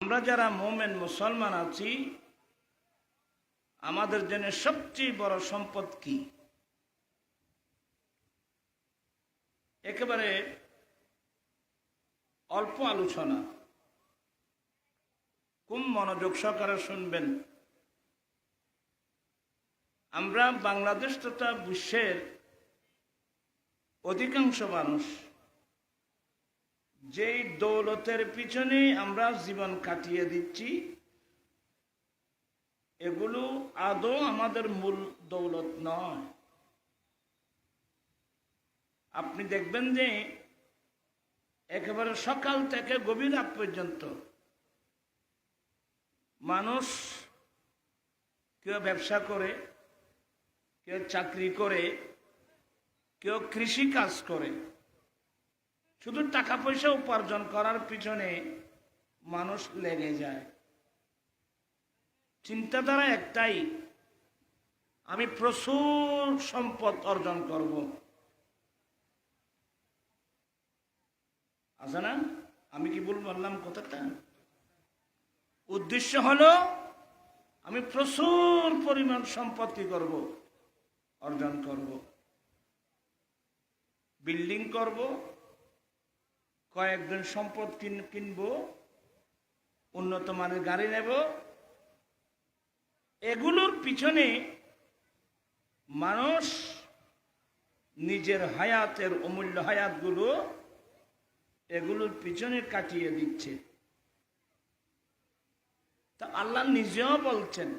আমরা যারা মুমিন মুসলমান আছি, আমাদের জন্য সবচেয়ে বড় সম্পদ কি? একেবারে অল্প আলোচনা, খুব মনোযোগ সহকারে শুনবেন। আমরা বাংলাদেশ তথা বিশ্বের অধিকাংশ মানুষ যেই দৌলতের পিছনে আমরা জীবন কাটিয়ে দিচ্ছি, এগুলো আদৌ আমাদের মূল দৌলত নয়। আপনি দেখবেন যে একেবারে সকাল থেকে গভীর রাত পর্যন্ত মানুষ কেউ ব্যবসা করে, কেউ চাকরি করে, কেউ কৃষি কাজ করে, শুধু টাকা পয়সা উপার্জন করার পিছনে মানুষ লেগে যায়। চিন্তাধারা একটাই, আমি প্রচুর সম্পদ অর্জন করব। আছে না? আমি কি ভুল বললাম কথাটা? উদ্দেশ্য হলো আমি প্রচুর পরিমাণ সম্পদ কি করব? অর্জন করব, বিল্ডিং করব, কয়েকজন সম্পদ কিনব, উন্নত মানের গাড়ি নেব। এগুলোর পিছনে মানুষ নিজের হায়াতের অমূল্য হায়াতগুলো এগুলোর পিছনে কাটিয়ে দিচ্ছে। তা আল্লাহ নিজেও বলছেন,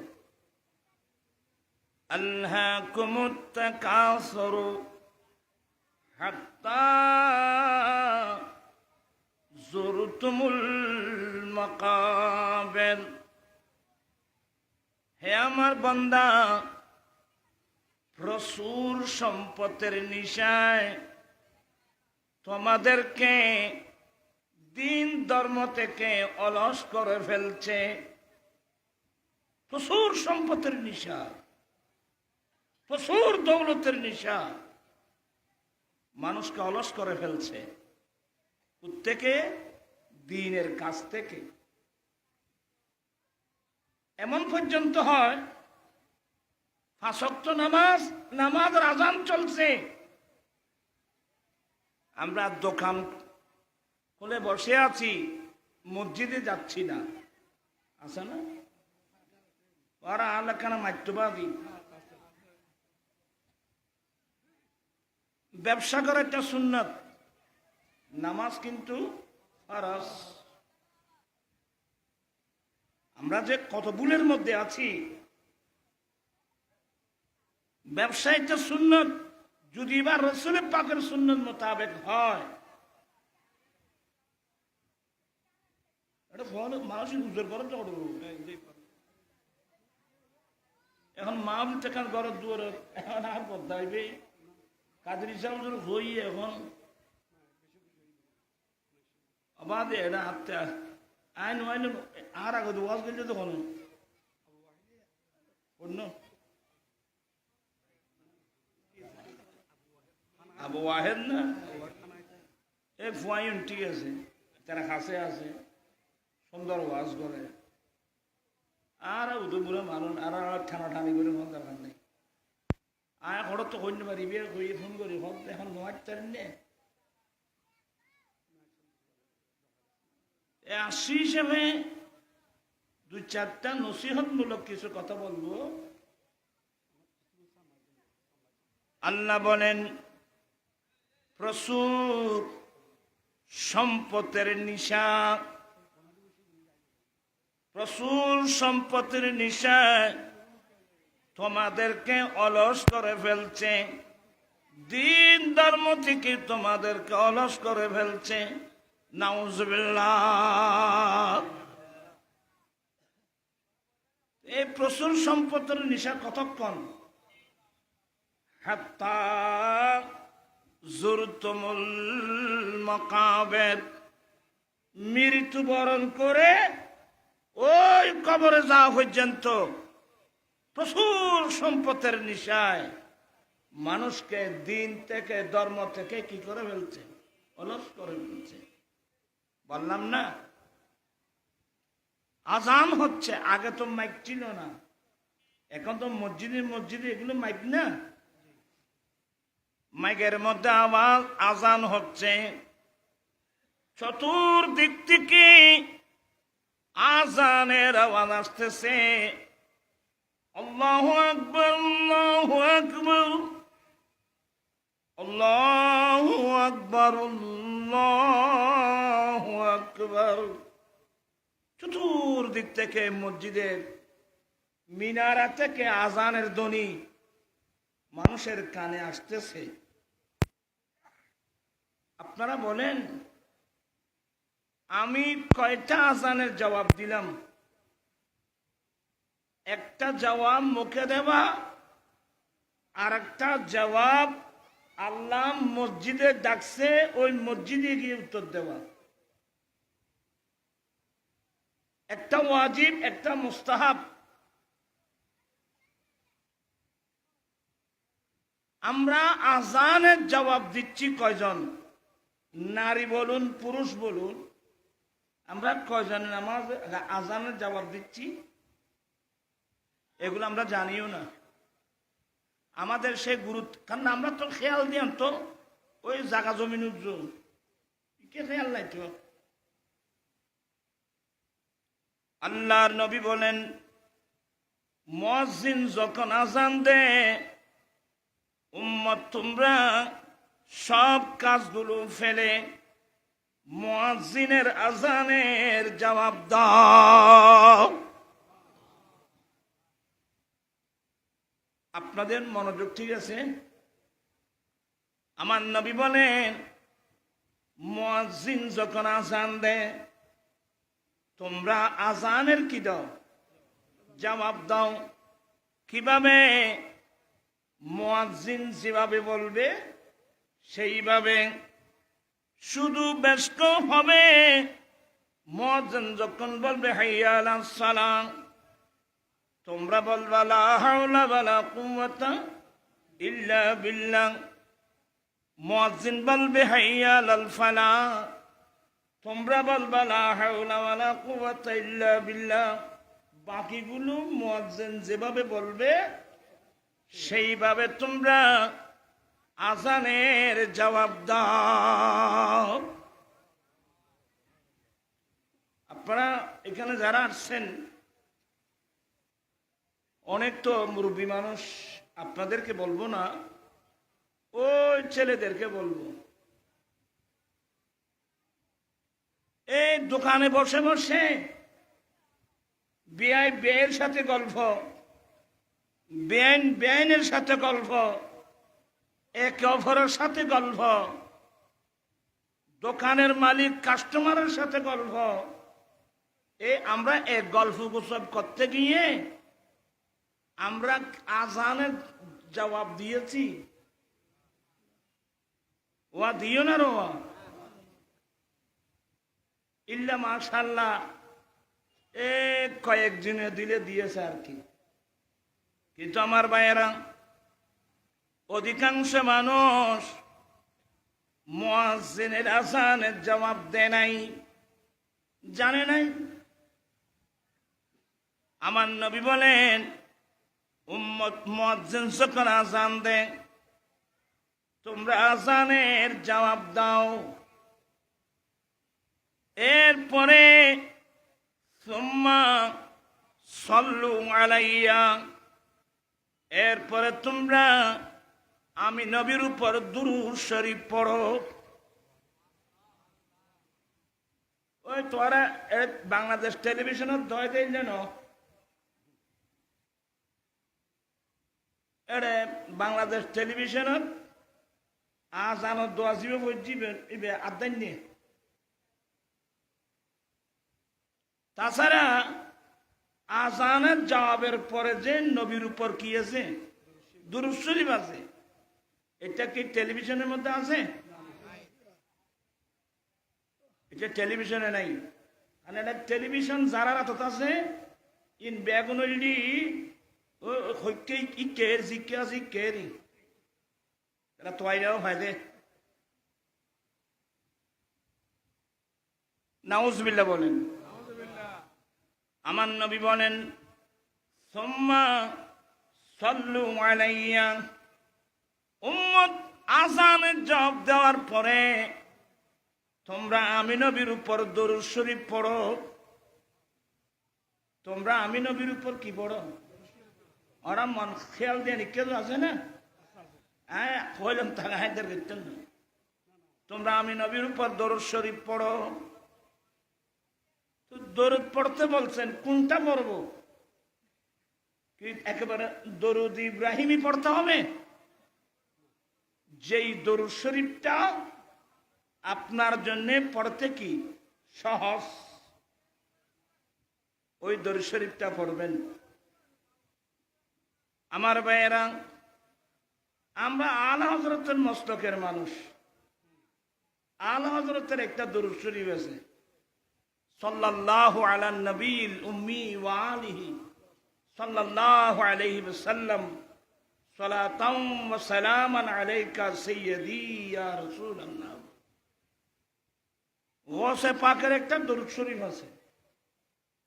আল্লাহকুমুত তাকাসুরু হাত্তা যুরতুমুল মাকাবির। হে আমার বান্দা, প্রচুর সম্পদের নিশায় তোমাদেরকে দিন ধর্ম থেকে অলস করে ফেলছে। প্রচুর সম্পদের নিশা, প্রচুর দৌলতের নিশা মানুষকে অলস করে ফেলছে। প্রত্যেকে দিনের কাছ থেকে এমন পর্যন্ত হয়, 5 ওয়াক্ত নামাজের আযান চলছে, আমরা দোকান খুলে বসে আছি, মসজিদে যাচ্ছি না। আছে না? ওরা আলাকানা মাইত্যবাদী। ব্যবসা করা একটা সুন্নাত, নামাজ কিন্তু ফরজ। আমরা যে কত ভুলের মধ্যে আছি। ব্যবসা একটা সুন্নাত, যদি বা রাসূল পাকের সুন্নাত মোতাবেক হয়, এটা মানুষের উজোর করে তো। এখন মাহফিল থেকে ঘরের দুয়ারে এখন আর বদাইবে কাদের হিসাব হই। এখন আবার এটা হাতে আইন আইন আর আগে ওয়াজ করলে তো কোনো অন্য আবু ওয়াহেদ না, এই ফুয়াইন ঠিক আছে, তারা কাছে আছে, সুন্দর ওয়াজ করে। আর উদয়পুরে মানুষ আর ঠানাঠানি করে মন দরকার নেই। আয় ঘর তো কইতে পারি, বিয়ে করি, ফোন করি, এখন নোয়ার নে। আসি হিসেবে 2-4টা নসিহতমূলক কিছু কথা বলবো। আল্লাহ বলেন, প্রচুর সম্পদের নিশা, প্রচুর সম্পদের নিশায় তোমাদেরকে অলস করে ফেলছে, দিন ধর্ম থেকে তোমাদেরকে অলস করে ফেলছে। নাউজুবিল্লাহ। এই প্রচুর সম্পদের নিশা কতক্ষণ? হাত্তা যুরতুমুল মাকাবির, মৃত্যুবরণ করে ওই কবরে যাওয়া পর্যন্ত প্রচুর সম্পদের নিশায় মানুষকে দিন থেকে ধর্ম থেকে কি করে ফেলছে? অলস করে ফেলছে। বললাম না আজান হচ্ছে, আগে তো মাইক ছিল না, এখন তো মসজিদে মসজিদে এগুলো মাইক না, মাইকের মধ্যে আওয়াজ, আজান হচ্ছে। চতুর্দিক থেকে আজানের আওয়াজ আসতেছে। আল্লাহু আকবার, আল্লাহু আকবার, আল্লাহু আকবার, আল্লাহু আকবার। চতুর্দিক থেকে মসজিদের মিনারা থেকে আজানের ধ্বনি মানুষের কানে আসতেছে। আপনারা বলেন, আমি কয়টা আজানের জবাব দিলাম? একটা জবাব মুখে দেওয়া, আর একটা জবাব আল্লাহ মসজিদে ডাকছে ওই মসজিদে গিয়ে উত্তর দেওয়া। একটা ওয়াজিব, একটা মুস্তাহাব। আমরা আজানের জবাব দিচ্ছি কয়জন? নারী বলুন, পুরুষ বলুন, আমরা কয়জনের নামাজ আজানের জবাব দিচ্ছি? এগুলো আমরা জানিও না। আমাদের সে গুরুত্ব, কারণ আমরা তো খেয়াল দিয়াম তো ওই জাগা জমিন উজ্জ্বল, কে খেয়াল নাই তো। আল্লাহর নবী বলেন, মুয়াজ্জিন যখন আজান দেয়, উম্মত তোমরা সব কাজগুলো ফেলে মুয়াজ্জিনের আজানের জবাব দাও। আপনাদের মনোযোগ ঠিক আছে? আমার নবী বলেন, মুয়াজ্জিন যখন আজান দেয়, তোমরা আজানের কি দাও? জবাব দাও। কিভাবে? মুয়াজ্জিন যেভাবে বলবে সেইভাবে। শুধু ব্যস্ত হবে, মুয়াজ্জিন যখন বলবে হাইয়া আলাস সালাহ, তোমরা বলবা লা হাওলা ওয়ালা কুওয়াতা ইল্লা বিল্লাহ। মুয়াজ্জিন বলবে হাইয়া আলাল ফালাহ, তোমরা বলবা লা হাওলা ওয়ালা কুওয়াতা ইল্লা বিল্লাহ। বাকিগুলো মুয়াজ্জিন যেভাবে বলবে সেইভাবে তোমরা আজানের জবাব দাও। আপনারা এখানে যারা আসছেন, অনেক তো মুরব্বী মানুষ, আপনাদেরকে বলবো না, ওই ছেলেদেরকে বলবো। এই দোকানে বসে বসে বেআই বেয়ের সাথে গল্প, বেআইন বেআইনের সাথে গল্প, একে অপরের সাথে গল্প, দোকানের মালিক কাস্টমারের সাথে গল্প। আমরা এক গল্প গুজব করতে গিয়ে আমরা আজানের জবাব দিয়েছি। ওয়া দিও না রো ইল্লা মাশাআল্লাহ, কয়েকজনে দিয়েছে আর কি। কিন্তু আমার ভাইয়েরা, অধিকাংশ মানুষ মুয়াজ্জিনের আজানের জবাব দেয় নাই, জানে নাই। আমার নবী বলেন, উম্মত মুয়াজ্জিন যখন আজান দেয়, তোমরা আজানের জবাব দাও। এরপরে সুম্মা সাল্লু আলাইয়া, এরপরে তোমরা আমি নবীর উপর দুরূদ শরীফ পড়ো। ওই তোরা বাংলাদেশ টেলিভিশনের দয় দেন যেন, এরে বাংলাদেশ টেলিভিশনের আজানের দোয়া জিবে বইজিবে ইবে আদান নিয়ে। তাছাড়া আজানের জবাবের পরে যে নবীর উপর কি আছে? দুরূদ শরীফ আছে। এটা কি টেলিভিশনের মধ্যে আছে? এটা টেলিভিশনে নাই। আর এটা টেলিভিশন যারা রাতত আছে, ইন বেগুনলি ও হইতে ইকের জিকে জিকেরি এরা তোয়াইরাও ফায়দে। নাউজুবিল্লাহ বলেন। আমার নবী বলেন সুম্মা সাল্লু আলাইয়া, উম্মত আযানের জবাব দেওয়ার পরে তোমরা আমি নবীর উপর দরুদ শরীফ পড়ো। তোমরা আমি নবীর উপর কি পড়ো? ওরা মন খেয়াল দিয়ে কেউ আছে না? হ্যাঁ, হইলাম তারা হায়দার করতেন না। তোমরা আমি নবীর উপর দরুদ শরীফ পড়ো। তো দরুদ পড়তে বলছেন, কোনটা পড়বো? কি একেবারে দরুদ ইব্রাহিমী পড়তে হবে? যেই দরুদ শরীফটা আপনার জন্য পড়তে কি সহজ, ওই দরুদ শরীফটা পড়বেন। আমার ভাইয়েরা, আমরা আলা হযরতের মস্তকের মানুষ। আলা হযরতের একটা দরুদ শরীফ আছে, সাল্লাল্লাহু আলা নবীল উম্মি ওয়া আলিহি সাল্লাল্লাহু আলাইহি ওয়াসাল্লাম সালাতাম ওয়া সালামান আলাইকা সাইয়্যিদি ইয়া রাসূলুল্লাহ। ওসে পাকের একটা দরুদ শরীফ আছে,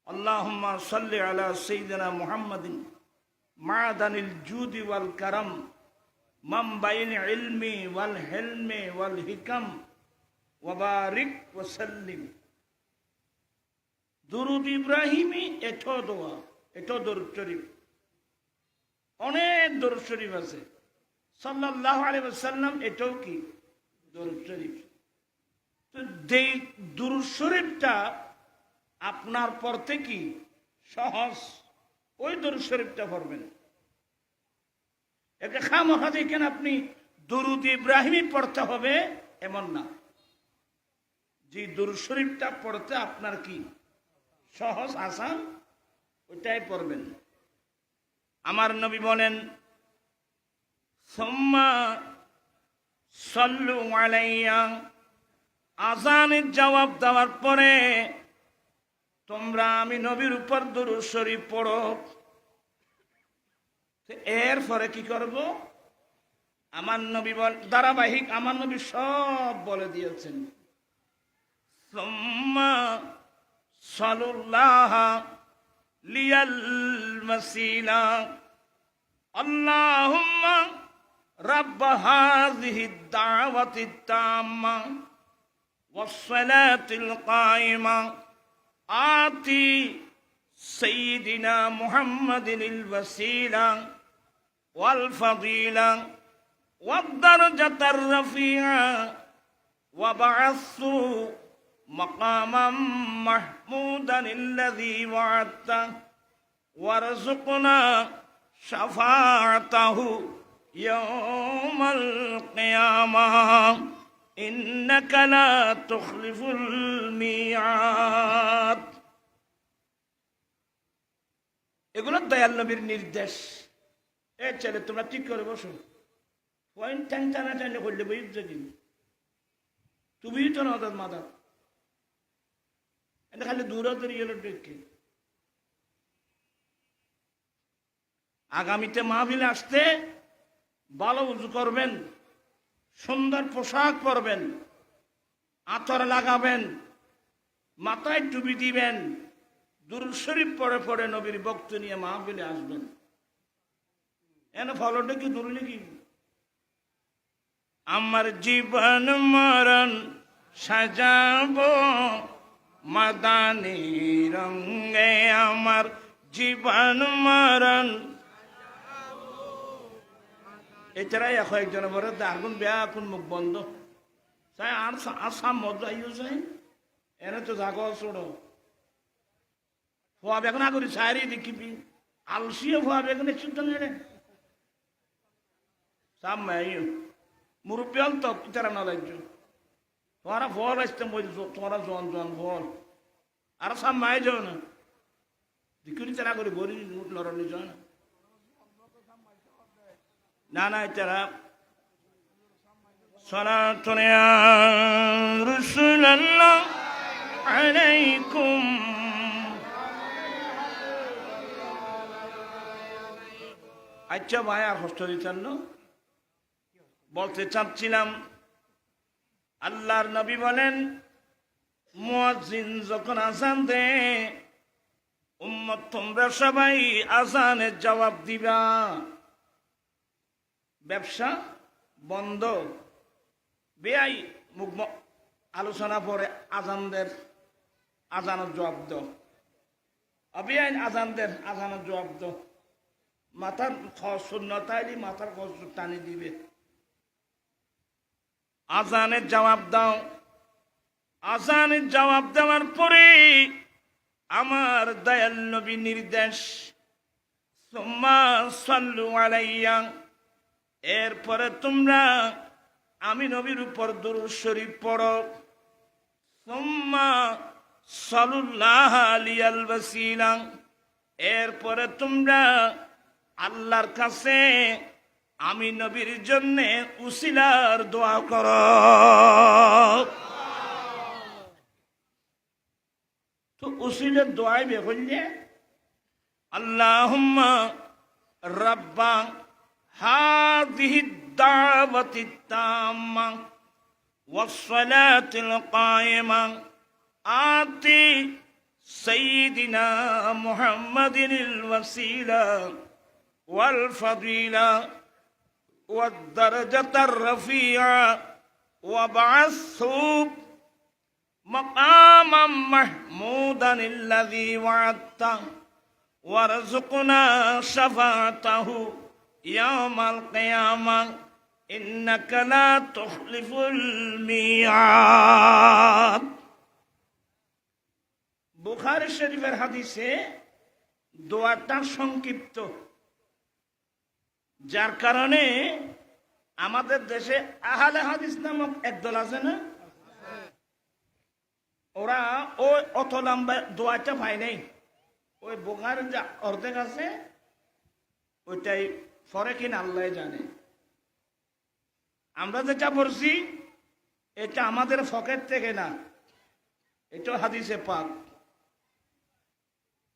আল্লাহুম্মা সাল্লি আলা সাইয়্যিদিনা মুহাম্মাদিন মাদানিল জুদি ওয়াল কারাম মামবাইল ইলমি ওয়াল হিলমি ওয়াল হিকাম ওয়া বারিক ওয়া সাল্লিম। দুরুদ ইব্রাহিমী এটো দোয়া, এটো দরুদ শরীফ। অনেক দরুদ শরীফ আছে, সাল্লাল্লাহু আলাইহি ওয়াসাল্লাম এটাও কি দরুদ শরীফ। তো যেই দরুদ শরীফটা আপনার পড়তে কি সহজ, ওই দরুদ শরীফটা পড়বেন। একে খামখা দেখেন আপনি দরুদ ইব্রাহিমী পড়তে হবে এমন না। যে দরুদ শরীফটা পড়তে আপনার কি সহজ আসান, ওইটাই পড়বেন। আমার নবী বলেন সুম্মা সাল্লু আলাইয়া, আযানের জবাব দেওয়ার পরে তোমরা আমি নবীর উপর দরুদ শরীফ পড়ো। এর পরে কি করব? আমার নবী বল ধারাবাহিক, আমার নবী সব বলে দিয়েছেন। সুম্মা সাল্লাল্লাহ লিয়াল মাসিলা, আল্লাহুম্মা রাব্ব হাযিহিদ দাওয়াতিত তাম্মা ওয়াস সালাতিল কায়িমা আতি সাইয়্যিদিনা মুহাম্মাদিনিল ওয়াসিলা ওয়াল ফাদিলা ওয়াদ দারজাতার রাফিআ ওয়া বা'আসু মাকামাম মাহমুদান আল্লাযী ওয়া'আদতা ওয়ারযুকনা শাফাআতাহু ইয়াওমাল কিয়ামাহ ইন্নাকা লা তুখলিফুল মিআদ। এগুলো দয়াল নবীর নির্দেশ। এ ছেলে তোমরা ঠিক করে বসো, পয়েন্ট ট্যাং টানা টানে করলে বই দিন, তুমিই তো না ওদের মাদার। এটা খালি দূরে গেল ডেকে। আগামীতে মাহফিলে আসতে ভালো উজু করবেন, সুন্দর পোশাক পরবেন, আতর লাগাবেন, মাথায় টুপি দিবেন, দুরূদ শরীফ পড়ে পড়ে নবীর বক্তব্য নিয়ে মাহফিলে আসবেন। এনে ফলটা কি দূরলে কি? আমার জীবন মরণ সাজাবো মাদানী রঙে, আমার জীবন মরণ। এছাড়াই এখন একজনের বলে আগুন বেয়া এখন মুখ বন্ধ চাই আর আসাম মজা চাই এনে তো জাগো ছোড়ো ফোয়া বেগুন আগুরি সারি দেখিবি আলসিও ফোয়া বেগুন চিন্তা নেই রে সাম মুরব্বী হল তো ইতারা না লাগছো তোমারা ফল আসতে তোমরা জন জন ফল আর সাম মাই যাও না দিকুরি তারা করে বলি লড়নি যাও না না না তারা সালাতুন ইয়া রাসূলুল্লাহ আলাইকুম। আচ্ছা ভাই আর কষ্ট দিতেন না, বলতে চাচ্ছিলাম আল্লাহর নবী বলেন মুয়াজ্জিন যখন আযান দেয় তোমরা সবাই আজানের জবাব দিবা। ব্যবসা বন্ধ, বেআই মুখ আলোচনা পরে আজানদের আজানের জবাব দাও, অবেআইন আজানদের আজানের জবাব দাও। মাথার শূন্যতায় মাথার খরচ টানি দিবে। আজানের জবাব দাও। আজানের জবাব দেওয়ার পরে আমার দয়াল নবী নির্দেশ, সুম্মা সাল্লু আলাইয়া, এরপরে তোমরা আমি নবীর উপর দুরূদ শরীফ পড়ো। সুম্মা সাল্লাল্লাহু আলাইহিল ওয়াসিলা, এরপরে তোমরা আল্লাহর কাছে আমি নবীর জন্য উসিলার দোয়া করো। তো উসিলের দোয়াই বেহলে আল্লাহুম্মা রাব্বা হাযিহি দাওয়াতি তাম্মা ওয়াস সালাতিল কায়িমা আতি সাইয়্যিদিনা মুহাম্মাদিনিল ওয়াসিলা ওয়াল ফাদিলা ওয়াদ দারাজাতার রাফিআ ওয়াবআসহু مقاما محمودا الذي وعدته وارزقنا شفاعته يوم القيامة إنك لا تخلف الميعاد। বুখারী শরীফের হাদিসে দোয়াটা সংক্ষিপ্ত, যার কারণে আমাদের দেশে আহলে হাদিস নামক একদল আছে না, ওরা ওই অত লম্বা দোয়াটা পায় নাই। ওই বুখারীর যে অর্ধেক আছে ওইটাই পরে কিনা আল্লাহ জানে। আমরা যেটা পড়ছি এটা আমাদের পকেট থেকে না, এটা হাদিসে পাক।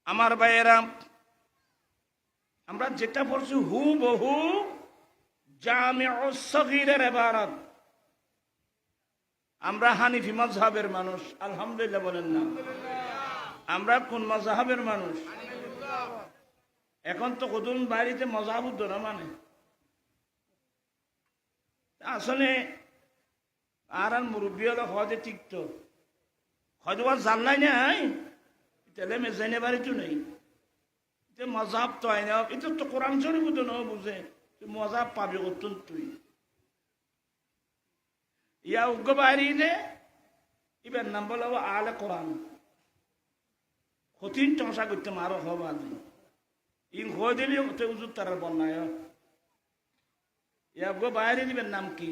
আমার ভাইয়েরা, আমরা যেটা পড়ছি হুবহু জামিউস সগীরের ইবারত। আমরা হানিফি মাযহাবের মানুষ, আলহামদুলিল্লাহ বলেন না। আমরা কোন মাযহাবের মানুষ? এখন তো কদুন বাড়িতে মজাব না মানে আসলে আর মুরব্বী হলো হজে টিকত হজবার জানলাই নাই তাহলে মেজাইনে বাড়িতে নেই মজাব তো হয় না। এটা তো কোরআন শরীফ তো না বুঝে মজাব পাবে করতুন তুই ইয়া উগ্র বাইরে এবার নাম বলো আলে কোরআন কঠিন চর্চা করতে আরো হবা ইন হয়ে দিলি উজুর তারার বন্যায় ইয়া উগ্র বাইরে দিবেন নাম কি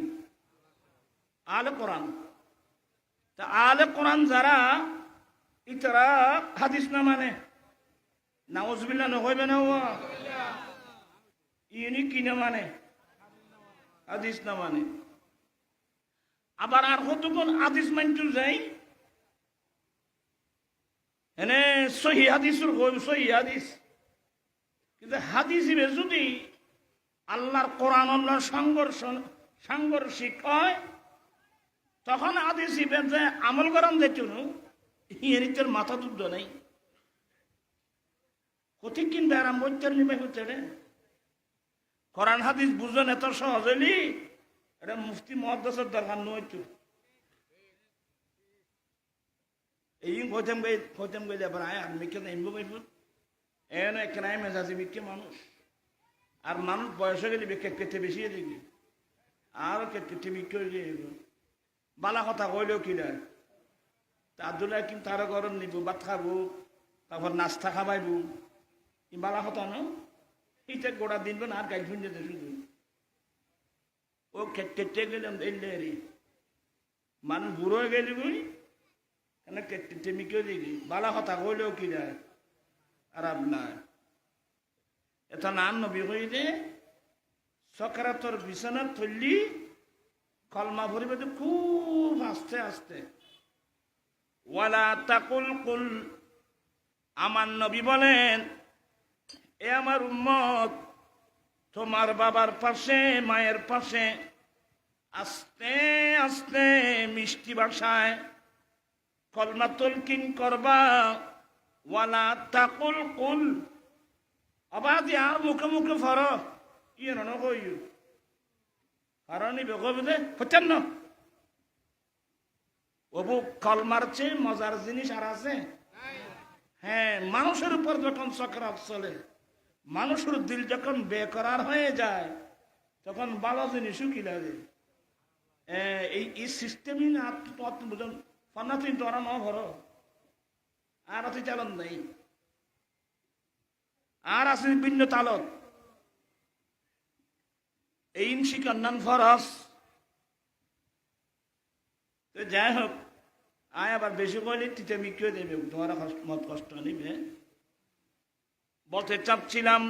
আলে কোরআন। তা আলে কোরআন যারা ইতারা হাদিস না মানে নাউজুবিল্লাহ নহইবে না ইনি কি না মানে হাদিস না মানে। আবার আর কতক্ষণ হাদিস মানতে যাই এনে সহি হাদিসুর হইব সহি হাদিস, কিন্তু হাদিস যদি আল্লাহর কোরআন আল্লাহর সাংঘর্ষিক হয় তখন হাদিস যে আমল করান যেত ইয়ের মাথা দুধ নাই কঠিন কিনবে আরাম বইতে নিবে হচ্ছে রে কোরআন হাদিস বুঝবেন এত সহজ হইলি এটা মুফতি মহাদ্দাসের দরকার নয়তো এই খোঁজম গেলে আবার আয় আর মিকে এমবো বাইফুল এন একরাই মেজাজি মিকে মানুষ আর মানুষ বয়স হয়ে গেলে কেটে বেশি দেখি আর কেটে মিকে বালা কথা কইলেও কিনা আব্দুল্লাহ কিন্তু তারা গরম নিব ভাত খাবো তারপর নাস্তা খাবাইব ই বালা কথা ন এইটা গোড়া দিনব না আর গাই শুনতে শুধু ও কেটে গেলাম এলে রে মানুষ বুড়ো হয়ে গেলি বই কেন কেটে মিকেও দেখি বালা কথা কইলেও কিনা আর আপনার এটা নাম নবী হইলে সকারাতর বিছানা থলি কলমা ভরিবে তো খুব আস্তে আস্তে ওয়ালা তাকুল কুল আমার নবী বলেন এ আমার উম্মত তোমার বাবার পাশে মায়ের পাশে আস্তে আস্তে মিষ্টি ভাষায় কলমা তলকিন করবা ওয়ালা তাকুল কুল অবাদি আর মুখে মুখে ফর ইয়ে নকই কারণ বেগবে হচ্ছেন না ওবু কলমার চেয়ে মজার জিনিস আর আছে? হ্যাঁ, মানুষের উপর যখন চক্রাত চলে, মানুষের দিল যখন বেকরার হয়ে যায়, তখন ভালো জিনিসও কি লাগে। এই সিস্টেমই না ফনা তুই ডরা ন ভর আর তুই চালন নাই আর আছে ভিন্ন তালত এই শিকান্নান ফরস। তো যাই হোক, আয় আবার বেশি কইলে তিতে মিকিয়ে দেবে, তোমার মত কষ্ট নিবে। বলতে চাচ্ছিলাম,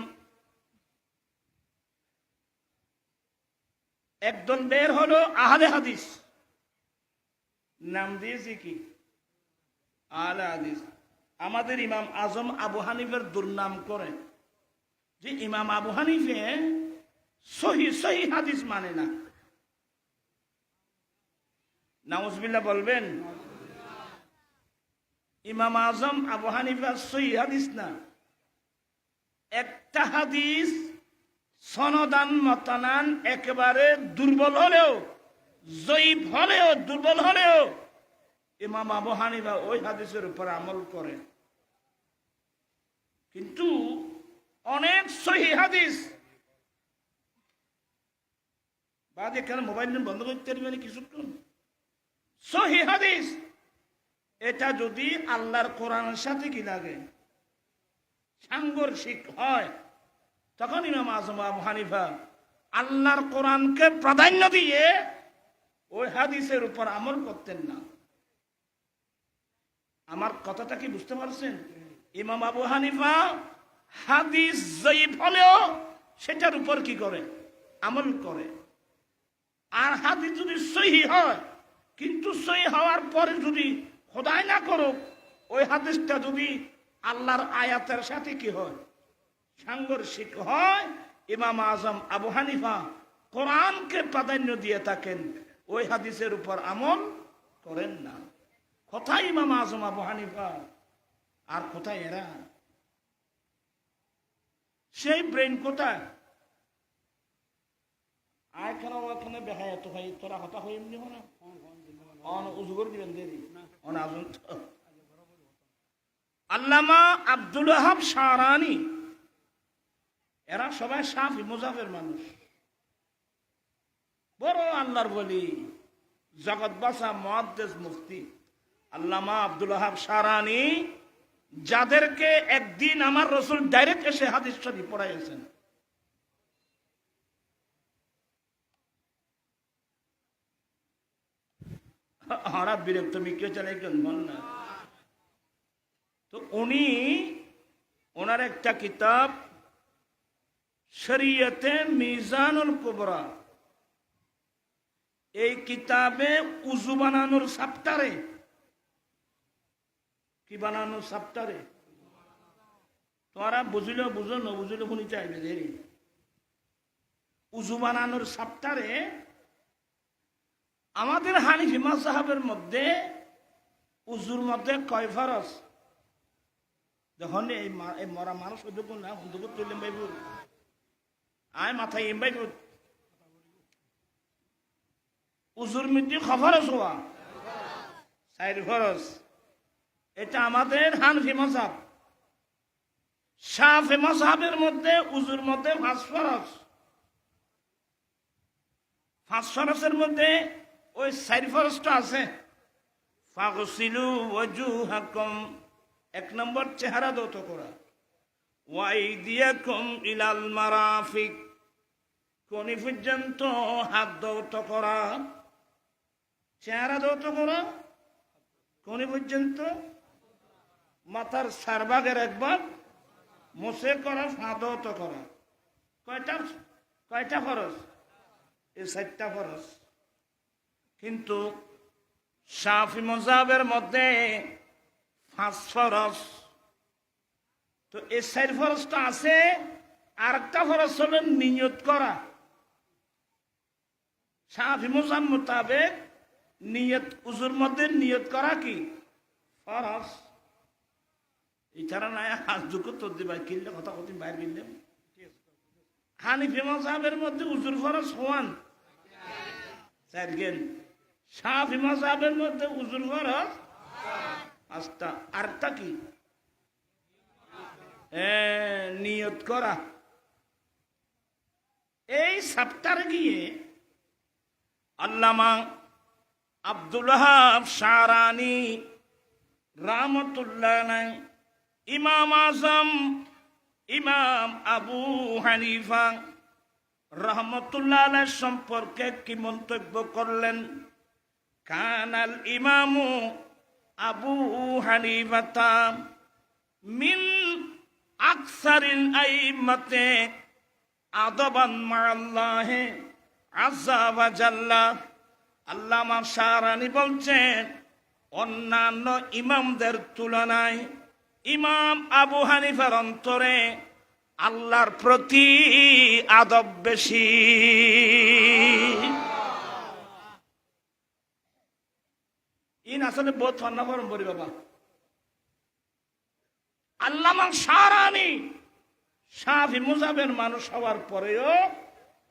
একদল বের হলো আহলে হাদিস, নাম দিয়েছি কি আহলে হাদিস। আমাদের ইমাম আজম আবু হানিফের দুর্নাম করে যে ইমাম আবু হানিফে সহি সহি হাদিস মানে না। নাউজুবিল্লাহ বলবেন। ইমাম আজম আবু হানিফা সহি হাদিস না, একটা হাদিস সনদান মতানান একেবারে দুর্বল হলেও, জয়ীফ হলেও, দুর্বল হলেও ইমাম আবু হানিফা ওই হাদিসের উপর আমল করে। কিন্তু অনেক সহি হাদিস বাদ এখানে মোবাইল বন্ধ করতে পারবেন কিছুক্ষণ। সহি হাদিস এটা যদি আল্লাহর কোরআনের সাথে কি লাগে সাংঘর্ষিক হয়, তখন ইমাম আজম আবু হানিফা আল্লাহর কোরআনকে প্রাধান্য দিয়ে ওই হাদিসের উপর আমল করতেন না। আমার কথাটা কি বুঝতে পারছেন? ইমাম আবু হানিফা হাদিস জয়ীফ হলেও সেটার উপর কি করে আমল করে। আর হাদিস যদি সহি হয়, কিন্তু সহি হওয়ার পরে যদি খোদাই না করুক ওই হাদিসটা যদি আল্লাহর আয়াতের সাথে কি হয় সাংঘর্ষিক হয়, ইমাম আজম আবু হানিফা কোরআনকে প্রাধান্য দিয়ে থাকেন, ওই হাদিসের উপর আমল করেন না। কোথায় ইমাম আজম আবু হানিফা আর কোথায় এরা? সেই ব্রেন কোথায়? আয় কেন ওখানে বেহায় তো ভাই তোরা হতা হয়ে এমনি হো না উজুগর দিবেন দেরি অন আজম। আল্লামা আব্দুল ওয়াহাব শারানি এরা সবাই শাফি মুজাফের মানুষ, বড় আল্লাহর বলি, জগৎ বাসা মুহাদ্দিস মুফতি আল্লামা আব্দুল ওয়াহাব শারানি, যাদেরকে একদিন আমার রাসূল ডাইরেক্ট এসে হাদিস শরীফ পড়াইছেন। হরা বিরক্ত মিকে চলে কেন বল না। তো উনি ওনার একটা কিতাব শরীয়তে মিজানুল কুবরা, এই কিতাবে উজু বানানোর সাপ্তারে কি বানানোর সাপ্তারে তোরা বুঝিলেও বুঝো না বুঝিলে শুনি চাইবে দেরি। উজু বানানোর সাপ্তারে আমাদের হানিফি মাযহাবের মধ্যে উজুর মধ্যে কয় ফরজ? যখন এই মরা মানুষ দেখুন না হুন্দুকুর তুললেন ভাইবুর আয় মাথায় এম ভাইবুর উজুর মধ্যে খফরজ হওয়া চার ফরজ। এটা আমাদের হানফি মাযহাব। শাফি মাযহাবের মধ্যে উজুর মধ্যে পাঁচ ফরজ। পাঁচ ফরজের মধ্যে ওই চার ফরজটা আছে। ফাগসিলু ওয়াজুহাকুম, এক নম্বর চেহারা ধৌত করা, ওয়াইদিয়াকুম ইলাল মারাফিক, কোনি পর্যন্ত হাত ধৌত করা, চেহারা ধৌত করা কোনি পর্যন্ত, মাথার সারভাগের একবার মোছে করা, ফাঁদত করা। কয়টা কয়টা ফরজ? এই চারটা ফরজ। কিন্তু শাফি মাযহাবের মধ্যে পাঁচ ফরজ। তো এই চার ফরজটা আছে, আর একটা ফরজ হলো নিয়ত করা। শাফি মাযহাব মোতাবেক নিয়ত উজুর মধ্যে নিয়ত করা কি ফরজ। এছাড়া নাই হাত দুঃখ তোর দিবা কিনলে কথা কতি বাইর কিনলে হানিফি মাযহাবের মধ্যে উজুর ফরজ সমান চারগেন শাফি মাযহাবের মধ্যে উজুর ফরজ আস্তা আরটা কি নিয়ত করা এই সপ্তাহে গিয়ে আল্লামা আব্দুল ওয়াহাব শারানি রাহমাতুল্লাহ আলাইহি ইমাম আযম ইমাম আবু হানিফা রাহমাতুল্লাহ আলাইহি সম্পর্কে কি মন্তব্য করলেন? কানাল ইমামু আবু হানিফা মিন আকসারিল আইম্মাতে আদাবান মাআল্লাহ আযজা ওয়া জাল্লা। আল্লামা শারানি বলছেন অন্যান্য ইমামদের তুলনায় ইমাম আবু হানিফার অন্তরে আল্লাহর প্রতি আদব বেশি। ইন আসলে বহুত ফান্না ফরম বলি বাবা। আল্লামা শারানি শাফি মুযাবের মানুষ হওয়ার পরেও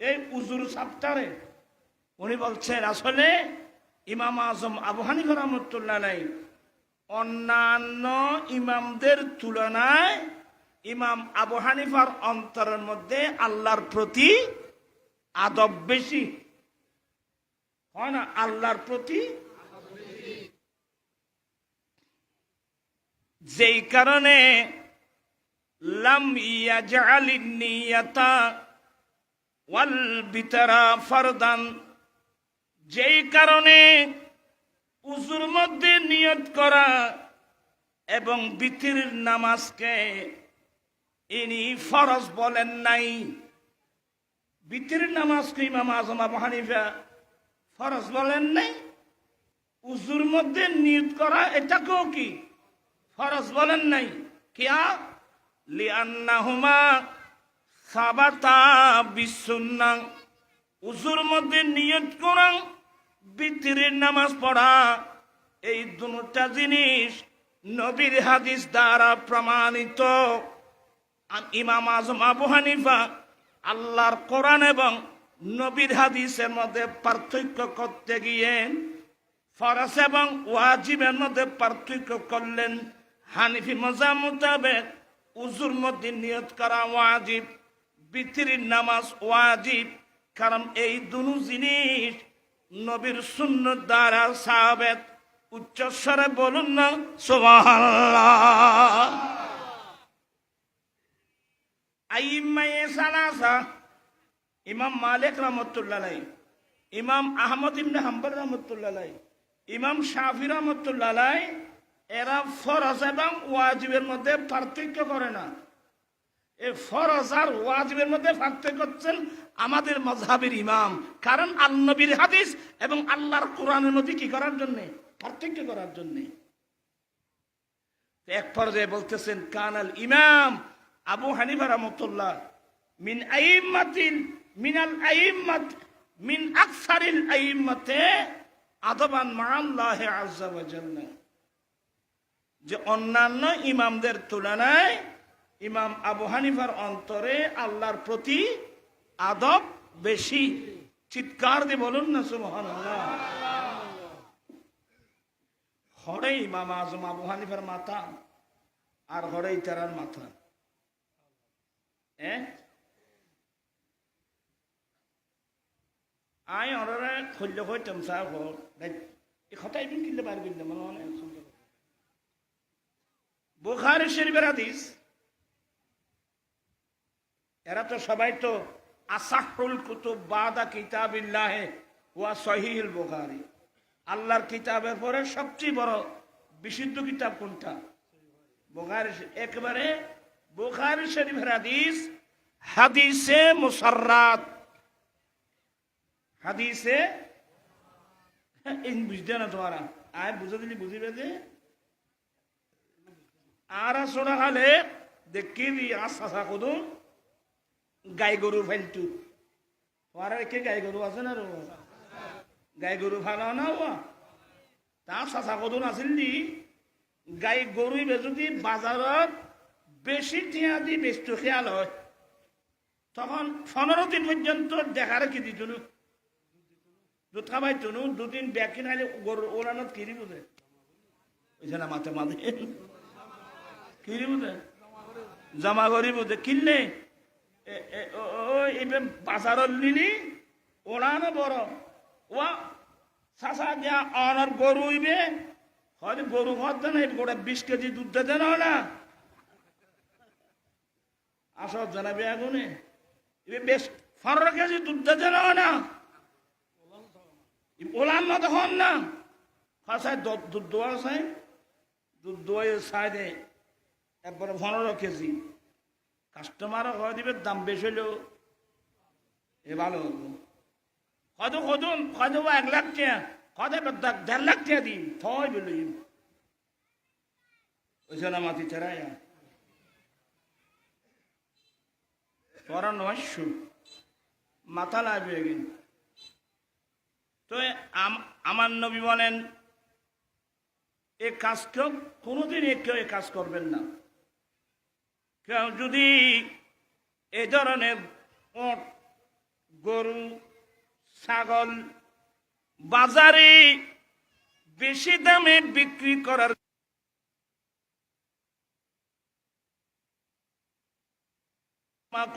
এই উজুর সাপ্তারে উনি বলছেন আসলে ইমাম আজম আবু হানিফা রাহমাতুল্লাহ আলাইহি অন্যান্য ইমামদের তুলনায় ইমাম আবু হানিফার অন্তরের মধ্যে আল্লাহর প্রতি আদব বেশি হয় না? আল্লাহর প্রতি যেই কারণে লাম ইয়াজআলিন নিয়াতা ওয়াল বিতরা ফরদান, যেই কারণে উজুর মধ্যে নিয়ত করা এবং বিতিরের নামাজকে ইনি ফরজ বলেন নাই। বিতিরের নামাজকে ইমাম আযম আবু হানিফা ফরজ বলেন নাই, উজুর মধ্যে নিয়ত করা এটাকেও কি ফরজ বলেন নাই। কিয়া লিআন্নাহুমা সাবাতা বিসুন্নাহ, উজুর মধ্যে নিয়ত করা বিতিরের নামাজ পড়া এই দুটা জিনিস নবীর হাদিস দ্বারা প্রমাণিত। ইমাম আযম আবু হানিফা আল্লাহর কোরআন এবং নবীর হাদিসের মধ্যে পার্থক্য করতে গিয়ে ফরজ এবং ওয়াজিবের মধ্যে পার্থক্য করলেন। হানিফি মাযহাব মোতাবেক উজুর মধ্যে নিয়ত করা ওয়াজিব, বিতিরের নামাজ ওয়াজিব, কারণ এই দুটো জিনিস নবীর সুন্নাত দ্বারা সাবিত। উচ্চস্বরে বলুন না সুবহানাল্লাহ। আইম্মায়ে সালাসা ইমাম মালিক রাহমাতুল্লাহ আলাইহি, ইমাম আহমদ ইবনে হাম্বল রাহমাতুল্লাহ আলাইহি, ইমাম শাফি রাহমাতুল্লাহ আলাইহি এরা ফরজ এবং ওয়াজিবের মধ্যে পার্থক্য করে না। এই ফরজ আর ওয়াজিবের মধ্যে পার্থক্য করছেন আমাদের মাযহাবের ইমাম, কারণ আল্লাহর নবীর হাদিস এবং আল্লাহর কোরআনের মধ্যে কি করার জন্য? পার্থক্য করার জন্য। এক পর্যায়ে বলতেছেন কানাল ইমাম আবু হানিফা রাহমাতুল্লাহ মিন আইম্মাতিল মিনাল আইম্মাত মিন আকসারিল আইম্মাতে আদাবান মাআল্লাহ আযজা ওয়া জাল্লা, যে অন্যান্য ইমামদের তুলনায় ইমাম আবু হানিফার অন্তরে আল্লাহর প্রতি আদব বেশি। চিৎকার দিয়ে বলুন না সুবহানাল্লাহ। হরে ইমাম আযম আবু হানিফার মাথা আর হরে তারার মাথা আই অরে খুললে হইতাম সাহ এই কথাই বিন কিনলে বার কিনলে মানে অনেক সুন্দর। বুখারী শরীফের হাদিস, এরা তো সবাই তো আসাহুল কুতুব বাদা কিতাবিল্লাহ ওয়া সহিহুল বুখারী, আল্লাহর কিতাবের পরে সবচেয়ে বড় বিশুদ্ধ কিতাব কোনটা? বুখারী। একেবারে বুখারী শরীফের হাদিস হাদিসে মুসাররাত, হাদিসে বুঝতে না তোমারা আয় বুঝে দিলি বুঝিবে যে আর সোনা খালে দেখি আশা কদুন গাই গরু ফাইলটু তোমার কে গাই গরু আছে না রো গাই গরু ফালা না তা চাচা কদুন আছিল দি গাই গরুইবে যদি বাজারত বেশি টিয়া দি বেশি খেয়াল হয় তখন 15 দিন পর্যন্ত দেখারে কি দিত দুধ খাবাই তুনু দুদিন ব্যাগ কিনাইলে গরুর ওলানত কিরি বুঝে ওইছে না মাথে মাঝে কিরি বুঝে জমা করি বুঝে কিনলে এবার বাজারত নিলি ওলানো বড় ও চাষা দিয়া অনার গরু হইবে হয়তো গরু হতে না গোটা 20 কেজি দুধ দিতে না আসর জানাবে আগুনে এবার বেশ 15 কেজি দুধ দিতে না ওলান না তখন না খাসায় দুধ দোয়া চাই দুধ দোয়াই চাই দে একবারে 15 কেজি কাস্টমারও হয় দিবে দাম বেশি হলেও এ ভালো হয়তো কদুন হয়তো 1 লাখ টাকা হয়তো 1.5 লাখ টাকা দিন থয় বলি ওইসব না মাতি ছাড়াই তোরা নয়স্য মাথা লাগবে কিন্তু তো আমার নবী বলেন এ কাজ কেউ কোনোদিন কেউ এ কাজ করবেন না কেউ যদি এ ধরনের ওট গরু ছাগল বাজারে বেশি দামে বিক্রি করার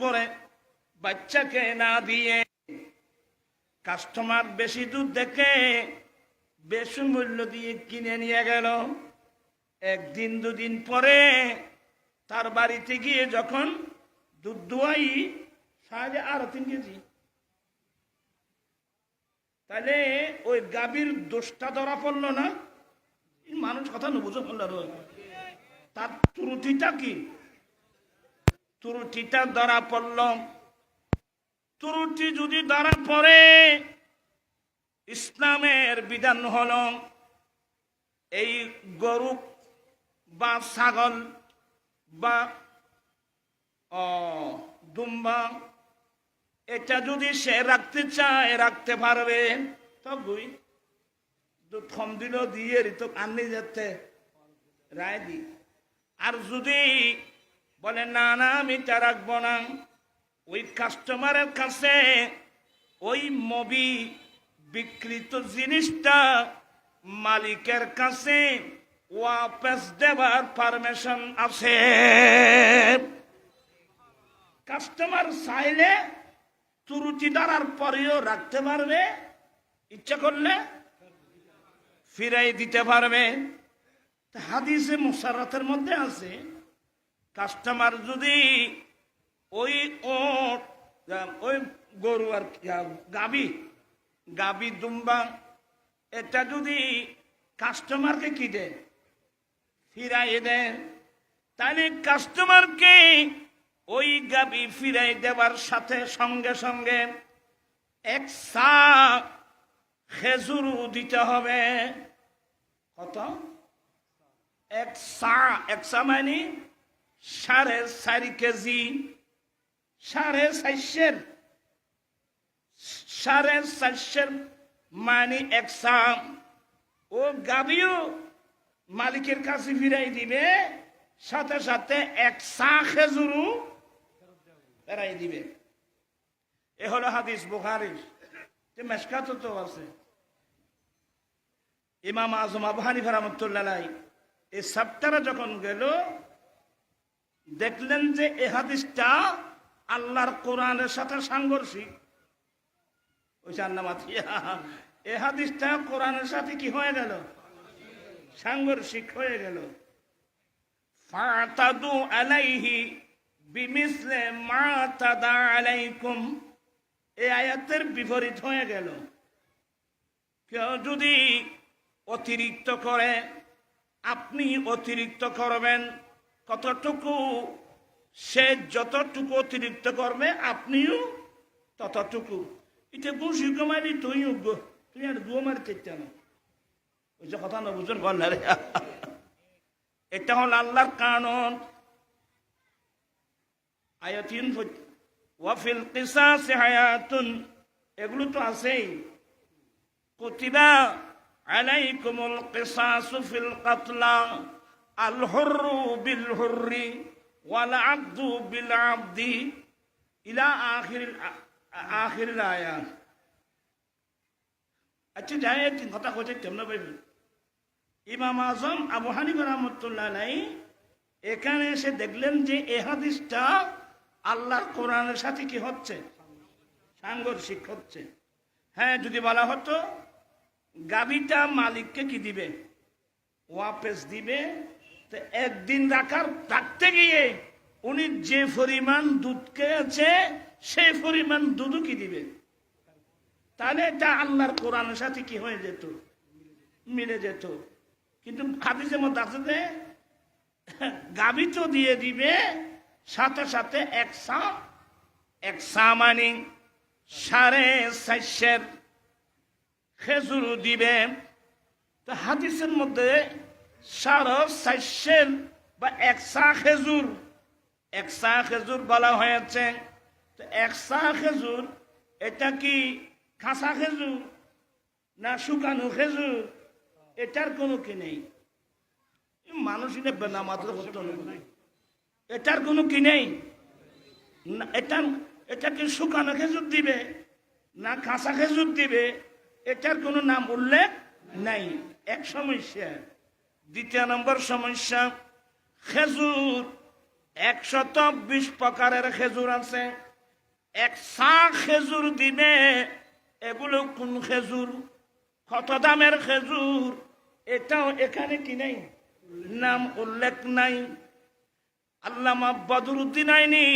করে বাচ্চাকে না দিয়ে কাস্টমার বেশি দুধ দেখে বেশি মূল্য দিয়ে কিনে নিয়ে গেল একদিন দুদিন পরে তার বাড়িতে গিয়ে যখন দুধ দোয়াই সাহায্যে আরো 3 কেজি তাহলে ওই গাভীর দোষটা ধরা পড়লো না মানুষ কথা না বুঝে পড়ল তার ত্রুটিটা কি ত্রুটিটা ধরা পড়ল ত্রুটি যদি ধরা পড়ে ইসলামের বিধান হল এই গরু বা ছাগল বা দুম্বা এটা যদি সে রাখতে চায় রাখতে পারবে তবুই দুধ কম দিল দিয়ে তো আননি যেতে রায় দি আর যদি বলে না না আমি তা রাখবো না ওই কাস্টমারের কাছে ওই মবি বিক্রিত জিনিসটা মালিকের কাছে ওয়াপস দেবার পারমিশন আছে কাস্টমার চাইলে ত্রুটি ধরার পরেও রাখতে পারবে ইচ্ছা করলে ফিরাই দিতে পারবে হাদিসে মুসাররতের মধ্যে আছে কাস্টমার যদি ওই গরু আর গাবি দুম্বা এটা যদি কাস্টমারকে কি দেয় ফিরাই দেয় তাহলে কাস্টমারকে ওই গাবি ফিরাই দেবার সাথে সঙ্গে সঙ্গে 1 সা খেজুর দিতে হবে কত 1 সা মানে 4.5 কেজি 4.5 মানে 1 সা ও গাবিও মালিকের কাছে ফিরাই দিবে সাথে সাথে 1 সা খেজুরও ফেরাই দিবে এ হলো হাদিস বুখারীর মেশকাত তো আছে ইমাম আজম আবু হানিফা রাহমাতুল্লাহ আলাইহি এই সপ্তাহে যখন গেল দেখলেন যে এই হাদিসটা আল্লাহর কোরআনের সাথে সাংঘর্ষিক ওই জান্নামাতিয়া এই হাদিসটা কোরআনের সাথে কি হয়ে গেল সাংঘর্ষিক হয়ে গেল ফাতাদু আলাইহি বিমিসলে মা তাদা আলাইকুম এই আয়াতের বিপরীত হয়ে গেল কেউ যদি অতিরিক্ত করে আপনি অতিরিক্ত করবেন কতটুকু সে যতটুকু অতিরিক্ত করবে আপনিও ততটুকু এটা বুঝি কমালি তুই আর দুয়ো মারতে না ওই যে কথা না বুঝুন বল না রে এটা হল আল্লাহর কানুন আয়াতিন ওয়াফিল কিসাস হায়াতুন এগুলো তো আছেই কুতিবা আলাইকুমুল কিসাসু ফিল কাতলা আল হুররু বিল হুররি ওয়াল আবদু বিল আবদি ইলা আখিরিল আয়াত। আচ্ছা যাই কথা কইতে কেমন পাইবেন। ইমাম আজম আবু হানিফা রাহমাতুল্লাহ আলাইহি এখানে এসে দেখলেন যে এই হাদিসটা আল্লাহর কোরআনের সাথে কি হচ্ছে, সাংঘর্ষিক হচ্ছে। হ্যাঁ, যদি বলা হতো গাভীটা মালিককে কি দিবে, ওয়াপেস দিবে, তো একদিন রাখতে গিয়ে উনি যে পরিমাণ দুধ খেয়েছে সেই পরিমাণ দুধও কি দিবে, তাহলে এটা আল্লাহর কোরআনের সাথে কি হয়ে যেত, মিলে যেত। কিন্তু হাদিসের মধ্যে আছে যে গাভী তো দিয়ে দিবে, সাথে সাথে এক সা মানে 4.5 খেজুর দিবে। তো হাদিসের মধ্যে 4.5 বা 1 সা খেজুর বলা হয়েছে। তো 1 সা খেজুর এটা কি কাঁচা খেজুর না শুকানো খেজুর, এটার কোনো কি নেই। মানুষ নেবে না মাত্র, এটার কোনো কি নেই। এটা কি শুকানো খেজুর দিবে না কাঁচা খেজুর দিবে, এটার কোনো নাম উল্লেখ নাই। এক সমস্যা। দ্বিতীয় নম্বর সমস্যা, খেজুর 120 প্রকারের খেজুর আছে। 1 সা খেজুর দিবে, এগুলো কোন খেজুর, কত দামের খেজুর, এটাও এখানে কি নেই, নাম উল্লেখ নাই। আল্লামা বদরুদ্দিন আইনি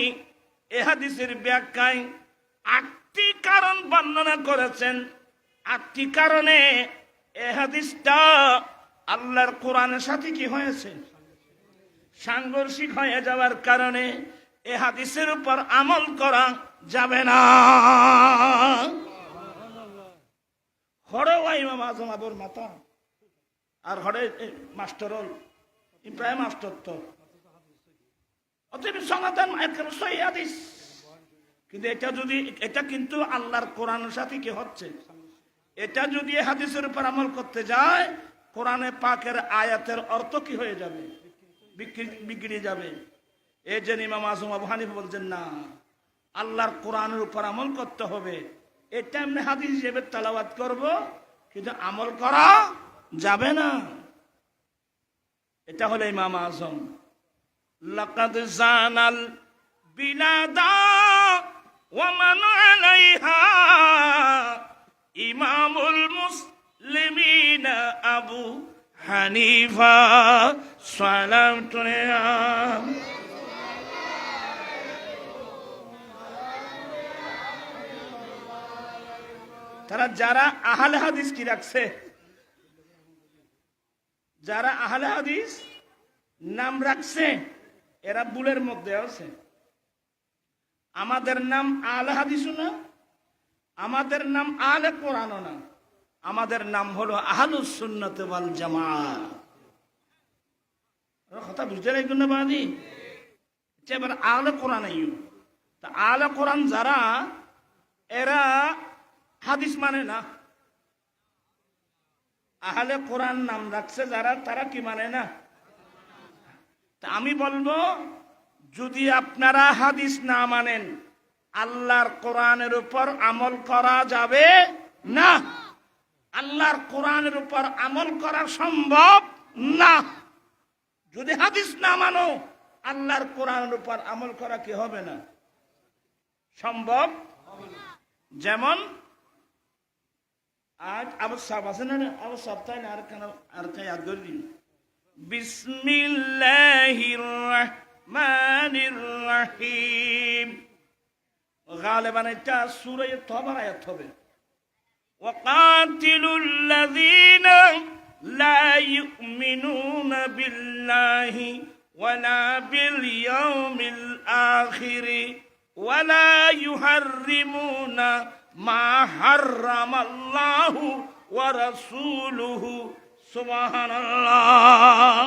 এ হাদিসের ব্যাখ্যায় 8টি কারণ বর্ণনা করেছেন। 8টি কারণে এ হাদিসটা আল্লাহর কোরআনের সাথে কি হয়েছে, সাংঘর্ষিক হয়ে যাওয়ার কারণে এ হাদিসের উপর আমল করা যাবে না। হরে ইমাম আজম আবুর মাতা আর হরে মাস্টারল প্রায় মাস্টার তো অতএব সমাধান সহি হাদিস। কিন্তু এটা কিন্তু আল্লাহর কোরআনের সাথে কি হচ্ছে, এটা যদি হাদিসের উপর আমল করতে যায় কোরআনে পাকের আয়াতের অর্থ কি হয়ে যাবে, বিগড়ে যাবে। এই যে ইমাম আজম আবু হানিফা বলছেন না, আল্লাহর কোরআনের উপর আমল করতে হবে। এটা এমনি হাদিস হিসেবে তেলাওয়াত করব, কিন্তু আমল করা যাবে না। এটা হলো ইমাম আজম। লাকাদ জানাল বিলাদা ওয়া মান আলাইহা ইমামুল মুসলিমিন আবু হানিফা সালাম। তারা যারা আহলে হাদিস কি রাখছে, যারা আহলে হাদিস নাম রাখছে এরা বুলের মধ্যে আছে। আমাদের নাম আহলে হাদিসও না, আমাদের নাম আহলে কোরআনও না, আমাদের নাম হলো আহলুস সুন্নাত ওয়াল জামাত। কথা বুঝতে লাগবে না বাদি। এবার আহলে কোরআন তা আহলে কোরআন যারা, এরা হাদিস মানে না। আহলে কোরআন নাম রাখছে যারা, তারা কি মানে না। তা আমি বলবো, যদি আপনারা হাদিস না মানেন আল্লাহর কোরআনের উপর আমল করা যাবে না। আল্লাহর কোরআনের উপর আমল করা সম্ভব না। যদি হাদিস না মানো আল্লাহর কোরআনের উপর আমল করা কি হবে না, সম্ভব। যেমন আজ আবার সব আছে না, আবার সপ্তাহে আর ইয়াদ করে দিন। বিসমিল্লাহির রহমানির রহিম। গালেবান এটা সূরা তওবার আয়াত হবে। ওয়াকাতিলুল লাযীনা লা ইউমিনুনা বিল্লাহি ওয়ালা বিল ইয়াউমিল আখির ওয়ালা ইউহাররিমুনা মা হাররামাল্লাহু ওয়া রাসূলুহু। সুবহানাল্লাহ।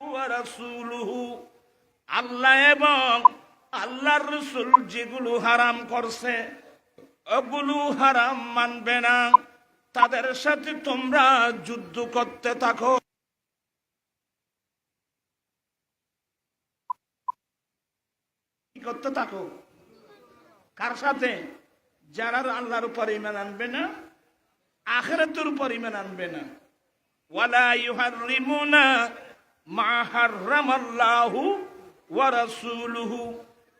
ওয়া রাসূলুহু, আল্লাহ এবং আল্লাহর রাসূল যেগুলো হারাম করছে ওগুলো হারাম মানবে না, তাদের সাথে তোমরা যুদ্ধ করতে থাকো। কি করতে থাকো? কার সাথে? যারা আল্লাহর উপর ঈমান আনবে না, আখিরাতের উপর ঈমান আনবে না। ওয়ালা ইউহাররিমুনা মা হাররামাল্লাহু ওয়া রাসূলুহু,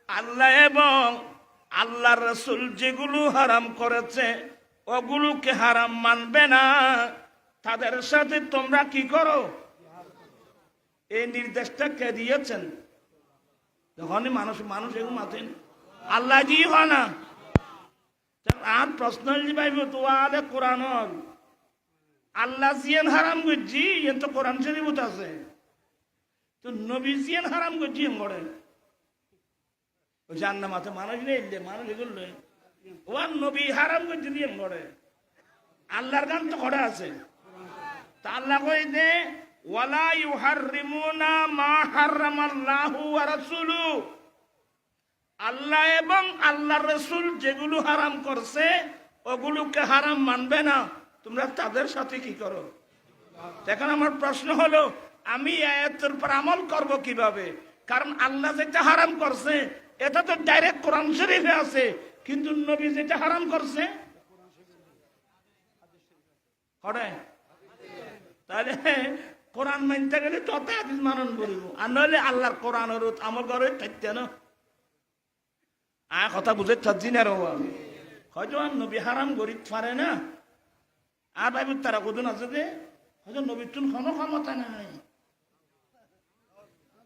আল্লাহ এবং আল্লাহর রাসূল যেগুলো হারাম করেছে ওগুলোকে হারাম মানবে না, তাদের সাথে তোমরা কি করো? এই নির্দেশটা কে দিয়েছেন? যখনই মানুষ এগুলো মাতেন আল্লাহ জি হয় না। আর প্রশ্ন ভাইব তো আরে কোরআন আল্লাহ জিয়ান হারাম করছি, এ তো কোরআন শরীফত আছে, তো নবী জিয়ান হারাম করছি এম করে জান্না মাথে মানুষ নেই, মানুষ এগুলো ও আর নবী হারাম করছি দিয়ে করে আল্লাহর গান তো করা আছে। তা আল্লাহ কই দে ওয়ালা ইউহাররিমুনা মা হাররামাল্লাহু ওয়া রাসূলুহু, আল্লাহ এবং আল্লাহর রাসূল যেগুলো হারাম করছে ওগুলোকে হারাম মানবে না, তোমরা তাদের সাথে কি করো? এখন আমার প্রশ্ন হলো, আমি আয়াতের উপর আমল করব কিভাবে? কারণ আল্লাহ যেটা হারাম করছে এটা তো ডাইরেক্ট কোরআন শরীফে আছে, কিন্তু নবী যেটা হারাম করছে তাহলে কোরআন মানতে গেলে তত হাদিস মানন করিব, আর নইলে আল্লাহর কোরআনের আমল করে থাকতে না। কথা বুঝে থাকছি না রোয়া, হয়তো আর নবী হারাম গরিব পারে না, আর ভাই তারা কদিন আছে যে হয়তো নবীর তুন কোনো ক্ষমতা নাই,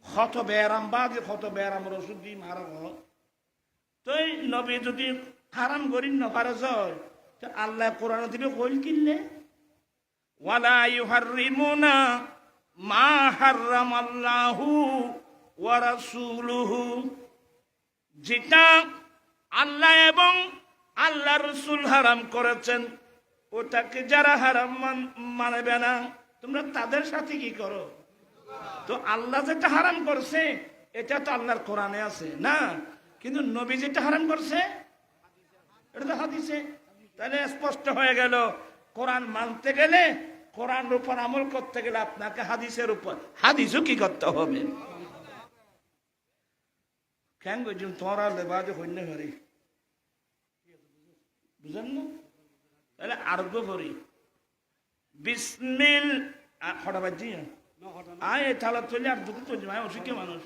ক্ষত বেয়ারাম বা যে ক্ষত বেয়ারাম রসুদ দি মারা তো নবী যদি হারাম গরিব নপারে যায় আল্লাহ কোরআন দিবে কইল কিনলে ওয়ালা ইউহাররিমুনা মা হাররামাল্লাহু ওয়া রাসূলুহু, যেটা আল্লাহ এবং আল্লাহর রাসূল হারাম করেছেন ওটাকে যারা হারাম মানবে না তোমরা তাদের সাথে কি করো? তো আল্লাহ যেটা হারাম করছে এটা তো আল্লাহর কোরআনে আছে না, কিন্তু নবী যেটা হারাম করছে এটা তো হাদিসে। তাহলে স্পষ্ট হয়ে গেল কোরআন মানতে গেলে, কোরআনের উপর আমল করতে গেলে আপনাকে হাদিসের উপর হাদিসও কি করতে হবে। কেন বুঝুন তোমরা লেবাজে হইন্য করি বুঝেন না? তাহলে আরম্ভ করি বিসমিল হঠাৎ বাজি আয় থালা চলে আর দুটো চলছে ভাই অসুখী মানুষ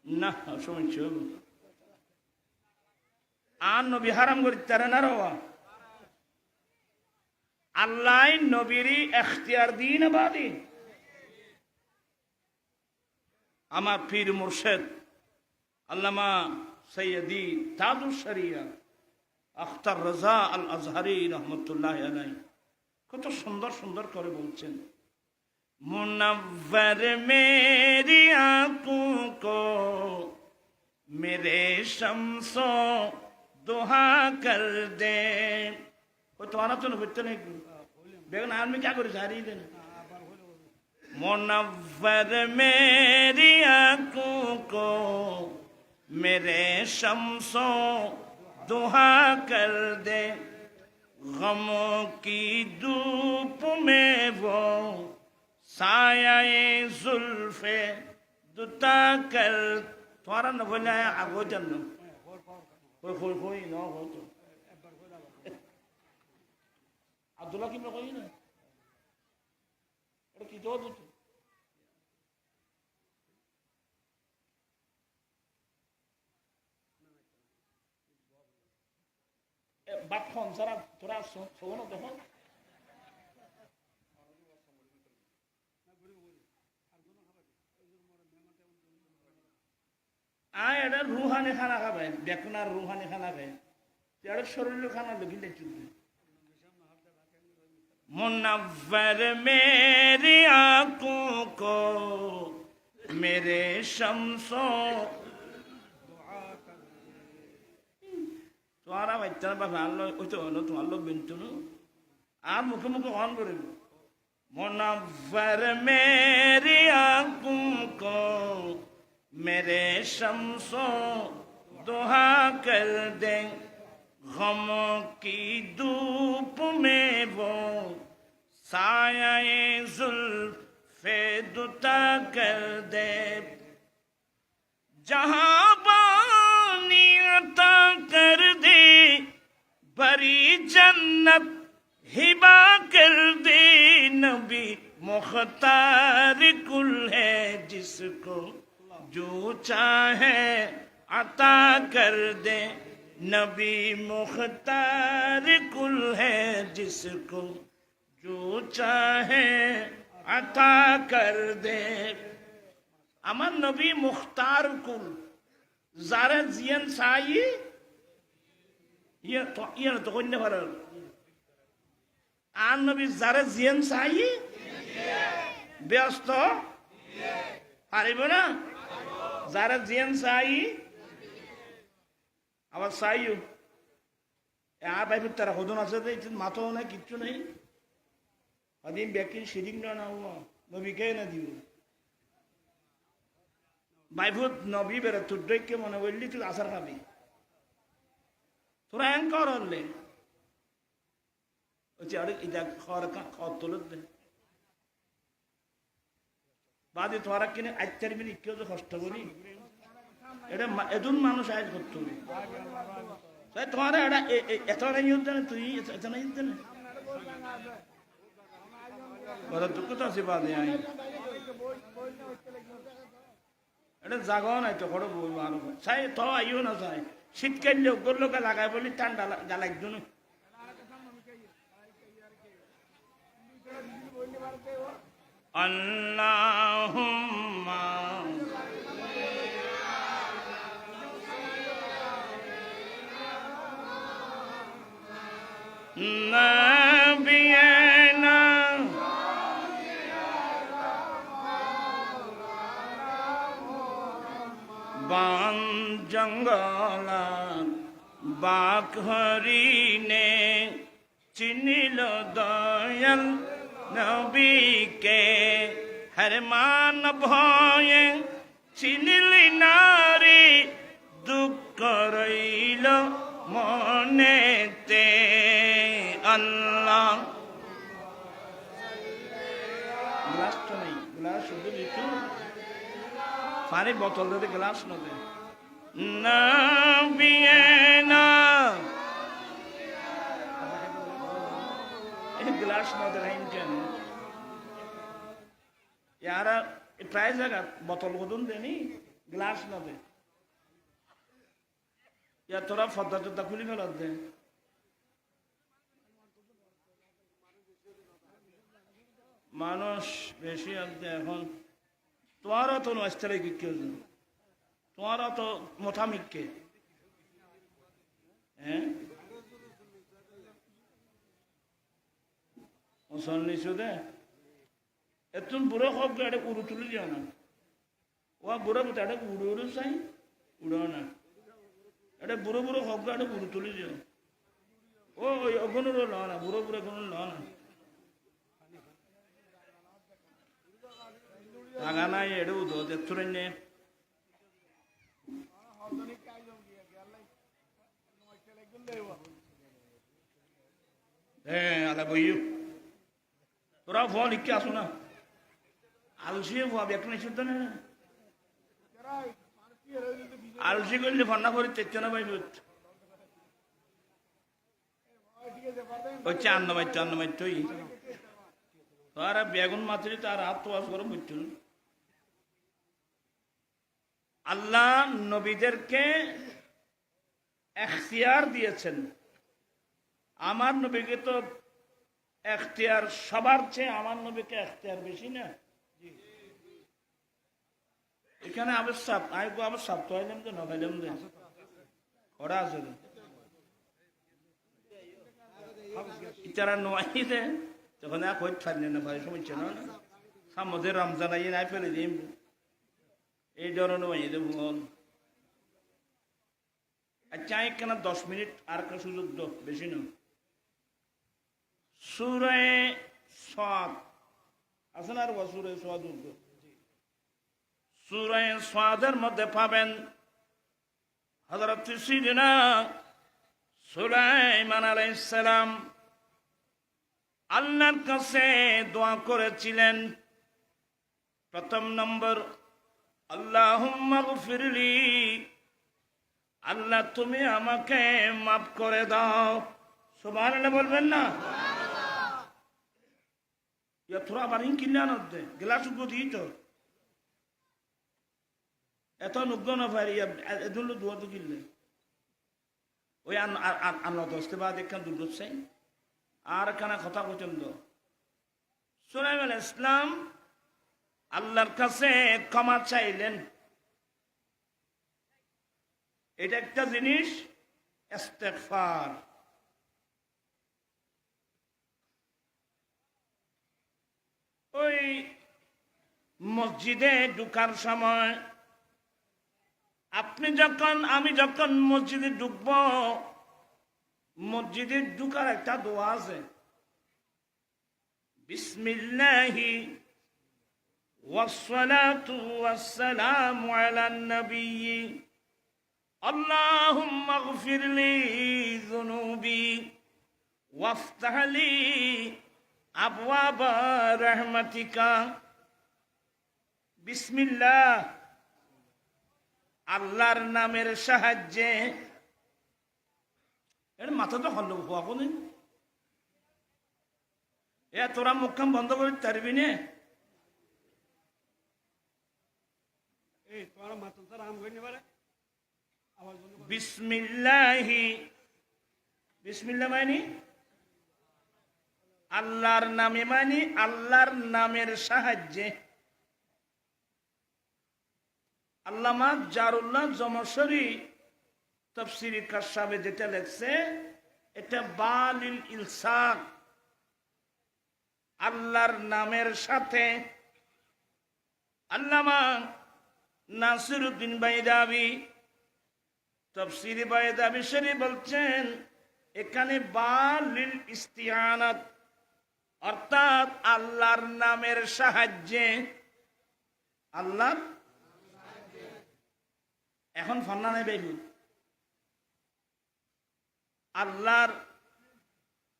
না শুনছ আর নবী হারাম করি তারা না রওয়া আল্লাহ নবীরই এখতিয়ার দিন বাদী। আমার পীর মুর্শেদ আল্লামা সৈয়দি তাজুস শরিয়া আখতার রাজা আল আজহারি রহমতুল্লাহ আলাইহি কত সুন্দর সুন্দর করে বলছেন, মুনव्वर मेरी आंखों को मेरे शम्सो दुहा कर दे। वो तुम्हारा तो बच्चा नहीं बेगन आदमी क्या करे जा रही है मुनव्वर मेरी आंखों को मेरे शम्सो दुहा कर दे, गमों की धूप में वो साये जुल्फे दुता कर। तुम्हारा न बोला है आगो जन कोई न हो तो अब्दुल्ला की मैं कोई ना की दो बात कौन सारा थोड़ा सोनो देखो এটা রুহানি খানা খাবেন দেখুন আর রুহানি খানা খাবেন এটা শরীরের খানা লুকিলে চলবে। मुनव्वर मेरी आंखों को मेरे शम्सो তোমারা বাচ্চারা বাবা আল্লাহ ওই তো হলো তোমার লোক বিন্তু আর মুখে মুখে অন করে मुनव्वर मेरी आंखों को मेरे शम्सो दुहा कर दे, गमों की धूप में वो साये जुल्फे दुता कर दे, जहां पानी अता कर दे, बड़ी जन्नत हिबा कर दे। नबी मुख्तार कुल है, जिसको जो चाहे अता कर दे। नबी मुख्तार कुल है, जिसको जो चाहे अता कर दे। আমার নবী মুখতার কুল, যারা জিয়ান চাই ইয়ে তো কন্যা পারার। আর নবী যারা জিয়ান চাই ব্যস্ত পারিব না, যারা জিয়ান চাই আবার চাইও আর ভাই তারা হদন আছে, মাথাও নাই কিচ্ছু নেই। ওদিন ব্যাকির সিরিং না নবীকে না দিব বাইভূত নবী বেড়ে তোর ডৈকে মনে বললি তুই আসার খাবি, তোরা এন করলে এটা খাওয়ার খাওয়ার তোলত দে বাদে তোরা কিনে আত্মার মিনিট কেউ তো কষ্ট করি, এটা এজন মানুষ আজ করতে হবে। তোমার এটা এত ইউজ জানে, তুই এত না ইউজ জানে কথা দুঃখ তো আছে বাদে আই এটা জাগাও নাই তো বড় বই ভালো চাই তো আইও না চাই শীতকাল লোকের লোকে লাগাই বলি ঠান্ডা জ্বালাই জন্য আল্লাহুম্মা নাবিয়ানা বান জঙ্গলা বাক হরিণে চিনিল দয়াল নবীকে, হর মান ভয়ে চিনিলি নারী, দুঃখ রইল মনেতে। আল্লাহ গ্লাস তো নেই, গ্লাস শুধু একটু পানির বোতল ধরে গ্লাস নদে না বিয়েনা গ্লাস নদে রাইন ইয়ারা প্রায় জায়গা বোতল গদুন দেনি গ্লাস নদে ইয়া তোরা ফদ্দা টদ্দা খুলি ফেলত দে। মানুষ বেশি আছে এখন, তোমারও তো নষ্টারে কি কেউ তোমারও তো মোটামিককে হ্যাঁ নিছো দে এতুন বুড়ো হোক এটা উড়ু তুলি যাও না, ও বুড়ো এটা উড়ো উড়ো চাই উড়ো না, এটা বুড়ো বুড়ো হোক এটা উড়ু তুলি যাও। ও অগুনুরও ল না, বুড়ো বুড়ো কোনো ল না আগা নাই এড়ে উদো দেখছুরেন নে হ্যাঁ আলা বইও তোরা ফল লিখে আসো না আলসিয়ে ভাব এক নাই শুদ্ধ না আলসি করলে ফন্না করে তেচ্ছ না ভাই হচ্ছে আন্নমাইতই তারা বেগুন মাত্রই তার হাত তোয়াশ করে বুঝছিল। আল্লাহ নবীদেরকে এখতিয়ার দিয়েছেন, আমার নবীকে তো এখতিয়ার সবার চেয়ে আমার নবীকে এখতিয়ার বেশি না। এখানে আবার সাপ আবার সাপ তো আইলাম যে নখাইলাম যে ওরা আছে ইতারা নোয়াই দে তখন এক হইতে পারলেন না ভাই সমস্যা না সামনে রমজান আই নাই ফেলে দিম এই ধরনের নোয়াই দে ভুল। আচ্ছা কেন 10 মিনিট আর একটা সুযোগ দো বেশি না। সূরা সাদ আছেন আর সুরে সোয়াদ সূরা সাদের মধ্যে পাবেন হযরত সিদনা সুলাইমান আলাইহিস সালাম আল্লাহর কাছে দোয়া করেছিলেন। প্রথম নম্বর, আল্লাহুম্মা গফিরলি, আল্লাহ তুমি আমাকে মাফ করে দাও। সুবহানাল্লাহ বলবেন না? ইয়া থোড়া বারিং কিল্লা নদে গ্লাস গদি তো এত নুগ্গ না পারি এদুল দুয়া তো কিল্লে ওই আল্লাহ দস্তে বাদ একখান দুর্গ চাই আর কানা কথা পছন্দ। সুলাইমান আলাইহিস সালাম আল্লাহর কাছে ক্ষমা চাইলেন। এটা একটা জিনিস ইস্তেগফার। ওই মসজিদে ঢুকার সময় আমি যখন মসজিদে ঢুকব, মসজিদে ঢুকার একটা দোয়া আছে, বিসমিল্লাহি ওয়াসসালাতু ওয়াসসালামু আলান নবী আল্লাহুম্মা গফিরলি যুনুবি ওয়াফতাহ লি আবওয়াবা রাহমাতিকা। বিসমিল্লাহ, আল্লাহর নামের সাহায্যে। এর মাথা তো হল হওয়া কোনদিন তোরা মুখখান বন্ধ করে তারবি নে। বিসমিল্লাহি, বিসমিল্লাহ মানে আল্লাহর নামে, মানে আল্লাহর নামের সাহায্যে। আল্লামা জারুল্লাহ জমশরি তাফসীরে কাশাফে যেটা লেখছে, এটা বালিল ইলসাক, আল্লাহর নামের সাথে। আল্লামা নাসিরউদ্দিন বাইদাবি তাফসীরে বাইদাবি শরীফ বলছেন, এখানে বালিল ইস্তিআনাত, অর্থাৎ আল্লাহর নামের সাহায্যে। আল্লাহর এখন ফন্না নেই বেগুন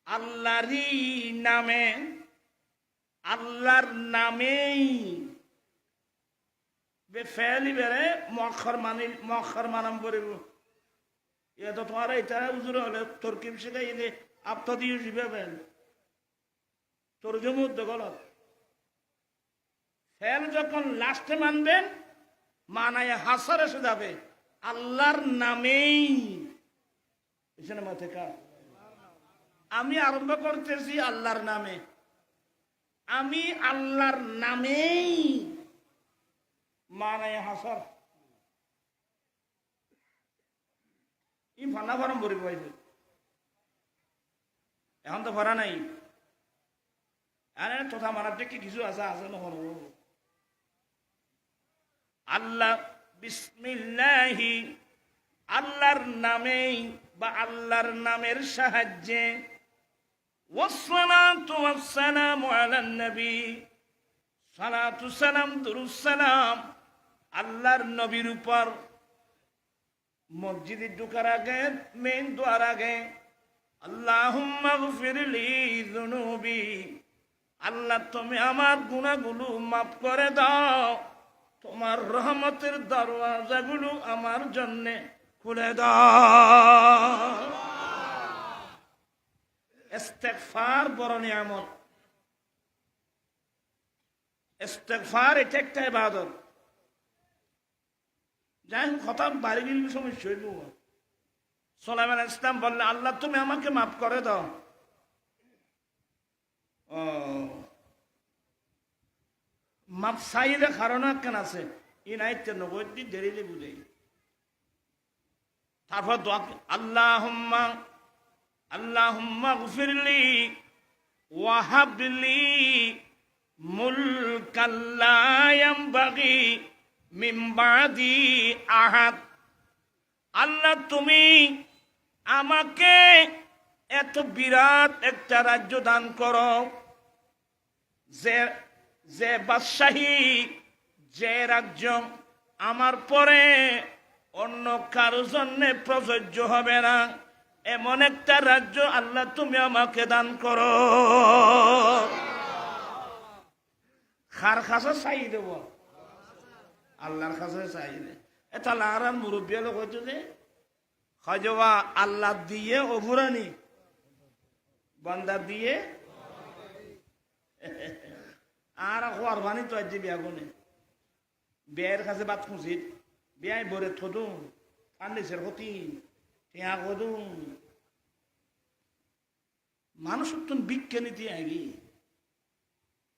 আল্লাহরই নামে, আল্লাহর নামেই বেফেলি বেড়ে মখর মানাম করিব। এ তো তোমার এটা উজুর হলে তোর কিম শিখাই এলে আপতা দিয়ে শিখাবেন তোর জমুদ্দ গলত। ফেল যখন লাস্টে মানবেন, মানায় হাসার এসে যাবে আল্লাহর নামেই। আমি আরম্ভ করতেছি আল্লাহর নামে, আমি আল্লাহর নামেই, মানায় হাসার। ই ফানা ফরম ভরি পাইছে, এখন তো ভরা নাই। তথা মানার দিকে কিছু আছে নহর আল্লাহ। বিসমিল্লাহি, আল্লাহর নামেই বা আল্লাহর নামের সাহায্যে। ওয়াসসালাতু ওয়াসসালামু আলান নবী, সালাতু সালাম দুরুদ সালাম আল্লাহর নবীর উপর। মসজিদে ঢোকার আগে, মেইন দোয়ার আগে, আল্লাহুম্মা গফিরলি যুনুবি, আল্লাহ তুমি আমার গুনাহগুলো মাফ করে দাও, তোমার রহমতের দরওয়াজাগুলো আমার জন্য খুলে দাও। ইস্তেগফার বড় নিয়ামত। ইস্তেগফার এটা একটা ইবাদত। যাই হোক, কথা বাড়ি গেলে সমস্যা হইল। সুলাইমান আলাইহিস সালাম বললেন, আল্লাহ তুমি আমাকে মাফ করে দাও। মাপ চাইলে কারণ কেন আছে, ই নাইতে নগদ দি দেরিলে বুঝাই। তারপর দোয়া, আল্লাহুম্মা গফিরলি ওয়াহাবলি মুলকাল লা ইয়ামবাগি মিন বাদি আহাদ। আল্লাহ তুমি আমাকে এত বিরাট একটা রাজ্য দান করো, যে যে বাদশাহী, যে রাজ্য আমার পরে অন্য কারো জন্য প্রযোজ্য হবে না, এমন একটা রাজ্য আল্লাহ তুমি আমাকে দান করো। কার কাছে চাই দেব? আল্লাহর কাছে চাই দে। এটা আর মুরব্বী লোক হইতো যে হজবা আল্লাহ দিয়ে অভুরানি বন্দা দিয়ে আর কোরবানি তো আজ বিয়া গুনে বিয়ের কাছে বাদ খুঁজিত বিয়ায় বরে থদু ফান্ডিসের ক্ষতি টিয়া কদু মানুষ বিজ্ঞানী দিয়ে আগে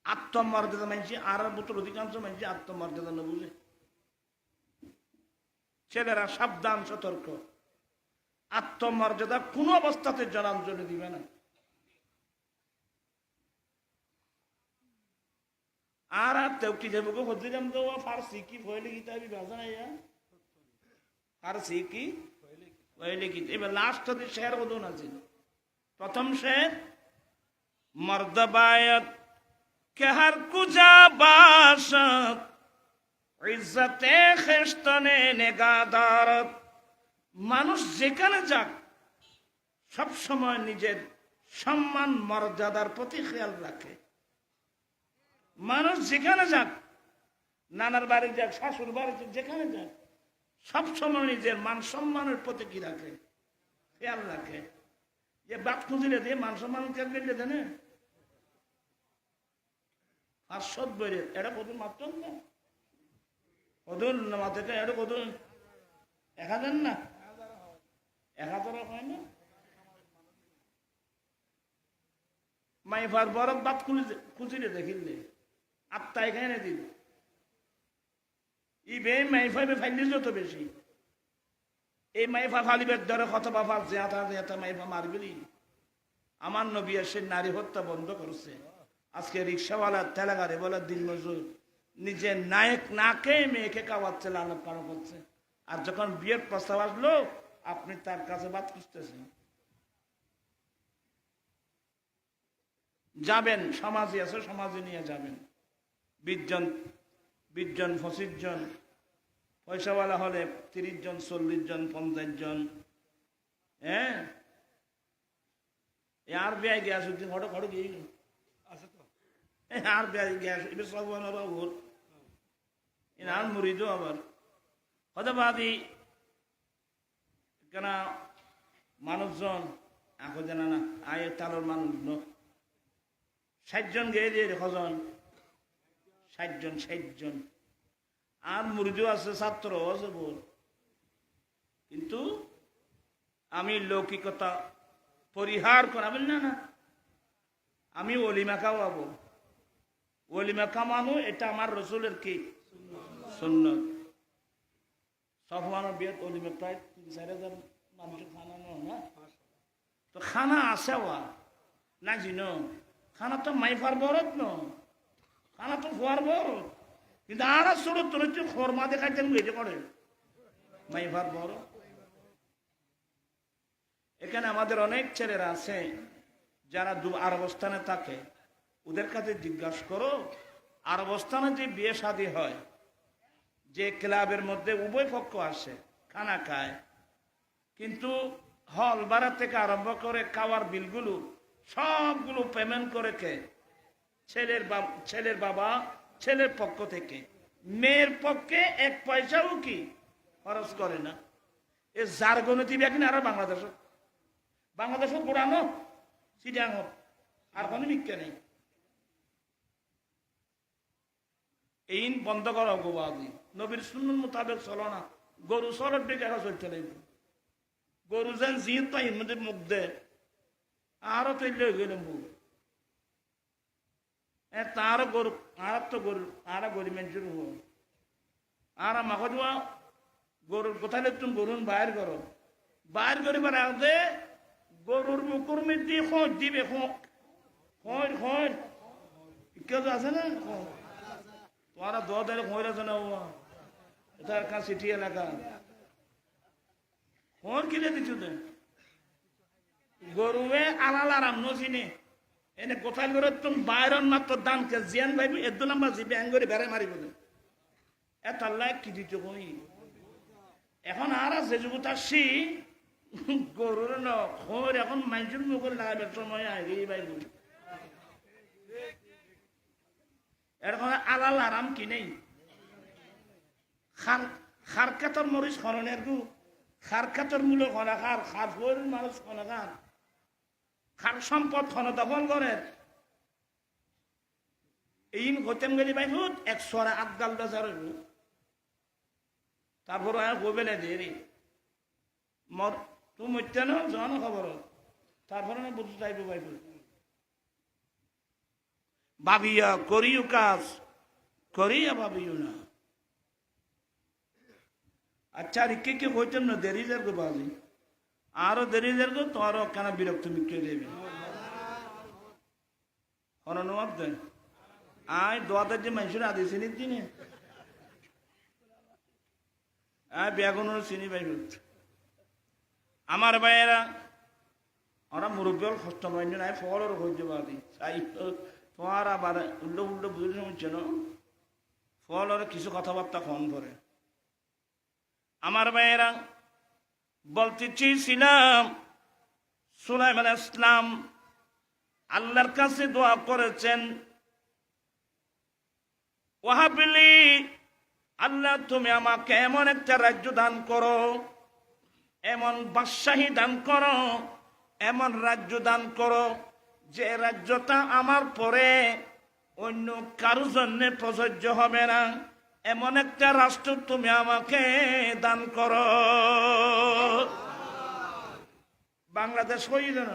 আত্মমর্যাদা মানছি আর বোতল অধিকাংশ মানছি আত্মমর্যাদা না বুঝে। ছেলেরা সাবধান, সতর্ক, আত্মমর্যাদা কোন অবস্থাতে জলাঞ্জলি দিবে না। আর তেউটি যাবো হজিরাম তো ফার্সি কি ফয়লে গীতা আমি বাজা নাই ফার্সি কি ফয়লে গীতা। এবার লাস্ট হতে শের কদন আছে। প্রথম শের মর্দবায়ত কে হর কুজা বাসত ইজ্জতে খেস্তনে নেগাদারত। মানুষ যেখানে যাক সব সময় নিজের সম্মান মর্যাদার প্রতি খেয়াল রাখে। মানুষ যেখানে যাক, নানার বাড়ি যাক, শাশুর বাড়ি যাক, যেখানে যাক সব সময় নিজের মান সম্মানের প্রতি কি রাখে, খেয়াল রাখে। যে বাপ খুঁজিলে দিয়ে মান সম্মান খেয়াল করলে দেন আর সব বেড়ে এটা কদুন মাত্র না কদুন মাত্র এটা কদুন 1000 না 1000 হয় না। মাইফার বরফ বাপ খুঁজিলে দেখিলে আত্মা এখানে দিল ই বে মাইফা ফাইলি যত বেশি এই মাইফা ফালিবের ধরে কত বাফা জেতা মাইফা মারবিলি। আমার নবী এসে নারী হত্যা বন্ধ করছে। আজকে রিক্সাওয়ালা, তেলাগাড়ি বলে দিন মজুর নিজে নায়ক না খেয়ে মেয়েকে খাওয়াচ্ছে, লালন পালন করছে। আর যখন বিয়ের প্রস্তাব আসলো আপনি তার কাছে বাদ খুঁজতেছেন। যাবেন সমাজে আছে, সমাজে নিয়ে যাবেন 20 জন 25 জন, পয়সাওয়ালা হলে 30 জন 40 জন 50 জন। হ্যাঁ আর বিয়ে গ্যাস হঠাৎ হঠাৎ গিয়ে আছে তো আর বিয়ে গ্যাস এবার সব ওর আর মুড়িদ আবার হতবাদী কেন মানুষজন এখন জানা না আয়ের তালোর মানুষ 60 জন গিয়ে দিয়ে কজন 60 জন আর মুরিদও আছে, ছাত্র আছে বল। কিন্তু আমি লৌকিকতা পরিহার করাবেন না না আমি অলিমা খাওয়াবো। অলিমা খাওয়ানো এটা আমার রসুলের কি সুন্নত। সফওয়ানের বিয়ের অলিমা প্রায় 3-4 হাজার মানুষের খানা না তো খানা আছে না জিনো খানা তো মাইফার বরত ন খানা তো খোয়ার বরত। কিন্তু আর ছোট তোর খরমা দেখাইতেন এটা করে মাইফার বড়। এখানে আমাদের অনেক ছেলেরা আছে যারা আরব স্থানে থাকে, ওদের কাছে জিজ্ঞাসা করো আরব স্থানে যে বিয়ে শাদী হয়, যে ক্লাবের মধ্যে উভয় পক্ষ আসে খানা খায়, কিন্তু হল ভাড়া থেকে আরম্ভ করে খাওয়ার বিলগুলো সবগুলো পেমেন্ট করে কে? ছেলের বাবা, ছেলের পক্ষ থেকে। মেয়ের পক্ষে 1 পয়সাও কি খরচ করে না। এ যার গণতি কিনা আর বাংলাদেশত গোড়ানো চিটাঙ আর কোনো বিজ্ঞা নেই। এই বন্ধ করা গোবাদি নবীর সুন্নত মোতাবেক চলো না। গরু চলের দিকে চলতে লাগবে। গরু যেন জিত পাই মধ্যে মুখ দেয় আরো তৈরি হয়ে গেল মুখ তারও গরু আর তো গরু আর গরি মেঞ্চুর হো আর আমাকে দেওয়া গরুর কোথায় তুমি গরুন বাইর করো বাইর করিবার আগে গরুর মুকুর মধ্যে খোঁজ দিবে খোঁজ কেউ আছে না তোমারা দলে খোঁজ আছে না এটা একটা সিটি এলাকা খোঁজ কিনে দিচ্ছ গরুয়ে আলাল আরাম নচিনে এনে কোথায় করে তুমি বাইরন মাত্র দানকে জিয়ান ভাইবি এর নাম্বার জি ব্যাং করে বেড়ে মারিব এত আল্লাহ কি দিত কই এখন আর আছে যুবত আসছি গরুর ন খোর এখন মানুষের মুখে লাগাবার সময় আগে বাইব এরকম আলাল আরাম কি নেই খারকাতর মরিচ খরণের গু খারকাতর মূল খনাখার খার ফোর মানুষ খনাখার খার সম্পদ খনদফল করে এই হতেম গেলি ভাই ভূত 108 গাল বেজার তারপর গোবেলে দেরি মর তুমি মরতে না জন খবর তারপরে না বুঝতে চাইব ভাই ভাবিয়া করিও কাজ করিয়া ভাবিও না আচ্ছা রিকে কে হইতেন না দেরি যার গো বাজি আরো দেরি যার গো তো আরো কেন বিরক্ত মিটে দেবে অনুবাদ দেন আয় দোয়াদের যে মানুষের আদি চিনি দিনে আয় বেগুন চিনি পাইব আমার ভাইয়েরা ওরা মুরব্বী কষ্ট পাইনি নাই ফলের হইতে পারি চাই তোমার আবার উল্টো উল্টো বুঝতে হচ্ছে না ফল ওরা কিছু কথাবার্তা কম করে আমার ভাইয়েরা বলতে চেয়েছিলাম সুলাইমান আলাইহিস সালাম আল্লাহর কাছে দোয়া করেছেন ওয়াহাবিলি আল্লাহ তুমি আমাকে এমন একটা রাজ্য দান করো এমন বাদশাহী দান করো এমন রাজ্য দান করো যে রাজ্যটা আমার পরে অন্য কারো জন্য প্রযোজ্য হবে না এমন একটা রাষ্ট্র তুমি আমাকে দান করো বাংলাদেশ হয়ে যেন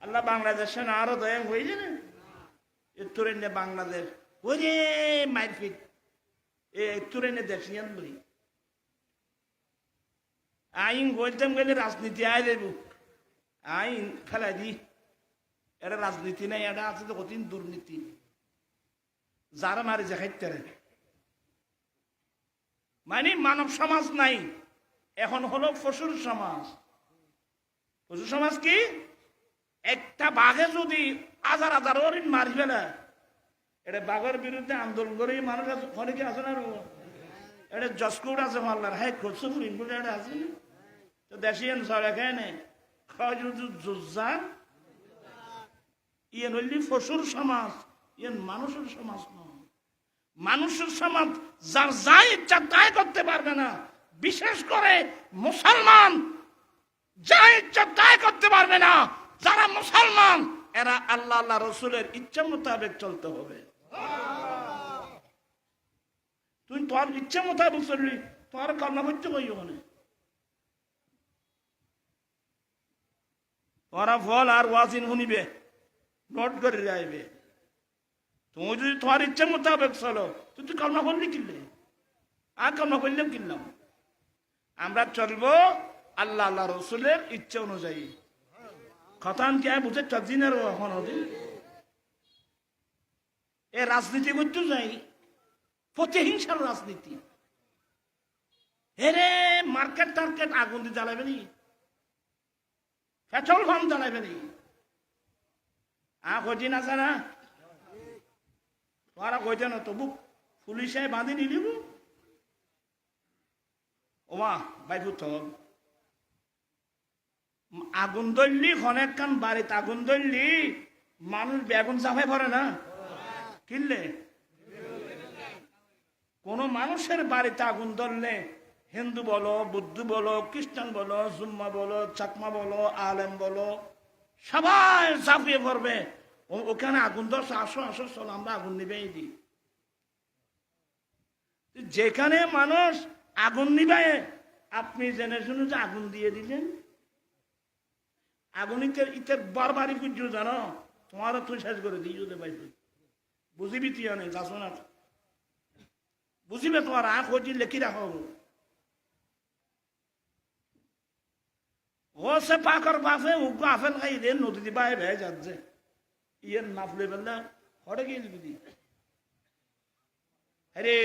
আল্লাহ বাংলাদেশে না আরো দয়া হয়ে যাবে তুরেন বাংলাদেশ ওরে মারপিট এ তুরেনে দেখিয়ান বলি আইন বলতাম গেলে রাজনীতি আয় দেব আইন ফেলাই দি এটা রাজনীতি নাই এটা আছে তো কঠিন দুর্নীতি যারা মারি যে খাইতে মানে মানব সমাজ নাই এখন হলো পশুর সমাজ পশু সমাজ কি একটা বাঘে যদি হাজার হাজার হরিণ মারি ফেলে এটা বাঘের বিরুদ্ধে আন্দোলন করে মানুষ অনেকে আছে না এটা জসকোট আছে মাল্লার হ্যাঁ খোঁজছে হরিণ বলে এটা আছে না তো দেশিয়ান সব এখানে যোদ্ধা ইয়ে নইলি পশুর সমাজ ইয়ে মানুষের সমাজ নয় মানুষের সমাজ যার যা ইচ্ছা তাই করতে পারবে না বিশেষ করে মুসলমান যা ইচ্ছা তাই করতে পারবে না যারা মুসলমান এরা আল্লাহ আল্লাহ রসুলের ইচ্ছা মোতাবেক চলতে হবে তুই তোর ইচ্ছা মোতাবেক চলবি তোর কর্ম করতে কই ওখানে তোরা ফল আর ওয়াজিন শুনিবে নোট করে যাইবে তুমি যদি তোমার ইচ্ছা মোতাবেক চলো তুই কর্ম করলি কিনলে আর কর্ম করলেও কিনলাম আমরা চলবো আল্লাহ আল্লাহ রসুলের ইচ্ছা অনুযায়ী খতান কে বুঝে চদিনের এখন এ রাজনীতি করতে যাই প্রতিহিংসার রাজনীতি হেরে মার্কেট টার্কেট আগুন দিয়ে জ্বালাবে নি পেট্রোল পাম্প জ্বালাবে নি কদিন আছে না তোরা কইতে না তবু পুলিশে বাঁধি নিলিব ওমা বাইকু তো আগুন ধরলি অনেক কান বাড়িতে আগুন ধরলি মানুষ বেগুন চাপাই পড়ে না কিনলে কোন মানুষের বাড়িতে আগুন ধরলে হিন্দু বলো বুদ্ধ বলো খ্রিস্টান বলো জুম্মা বলো চাকমা বলো আলেম বলো সবাই ঝাঁপিয়ে পড়বে ওখানে আগুন ধরছে আসো আসো চলো আমরা আগুন নিবেই দিই যেখানে মানুষ আগুন নিবে আপনি জেনে শুনে যে আগুন দিয়ে দিলেন আগুন ইতের বারবারই পুজো জানো তোমারও তুই শেষ করে দিই যদি পাইবি বুঝিবি তুই অনেক যাস না বুঝিবে তোমার আখ হচ্ছে লেখি রাখো ও সে পাকর বাফে উগ্র আফেল খাই রে নদী বাই ভে যাচ্ছে ইয়ের নাফলে বেলা হরে গিয়ে দিবি আরে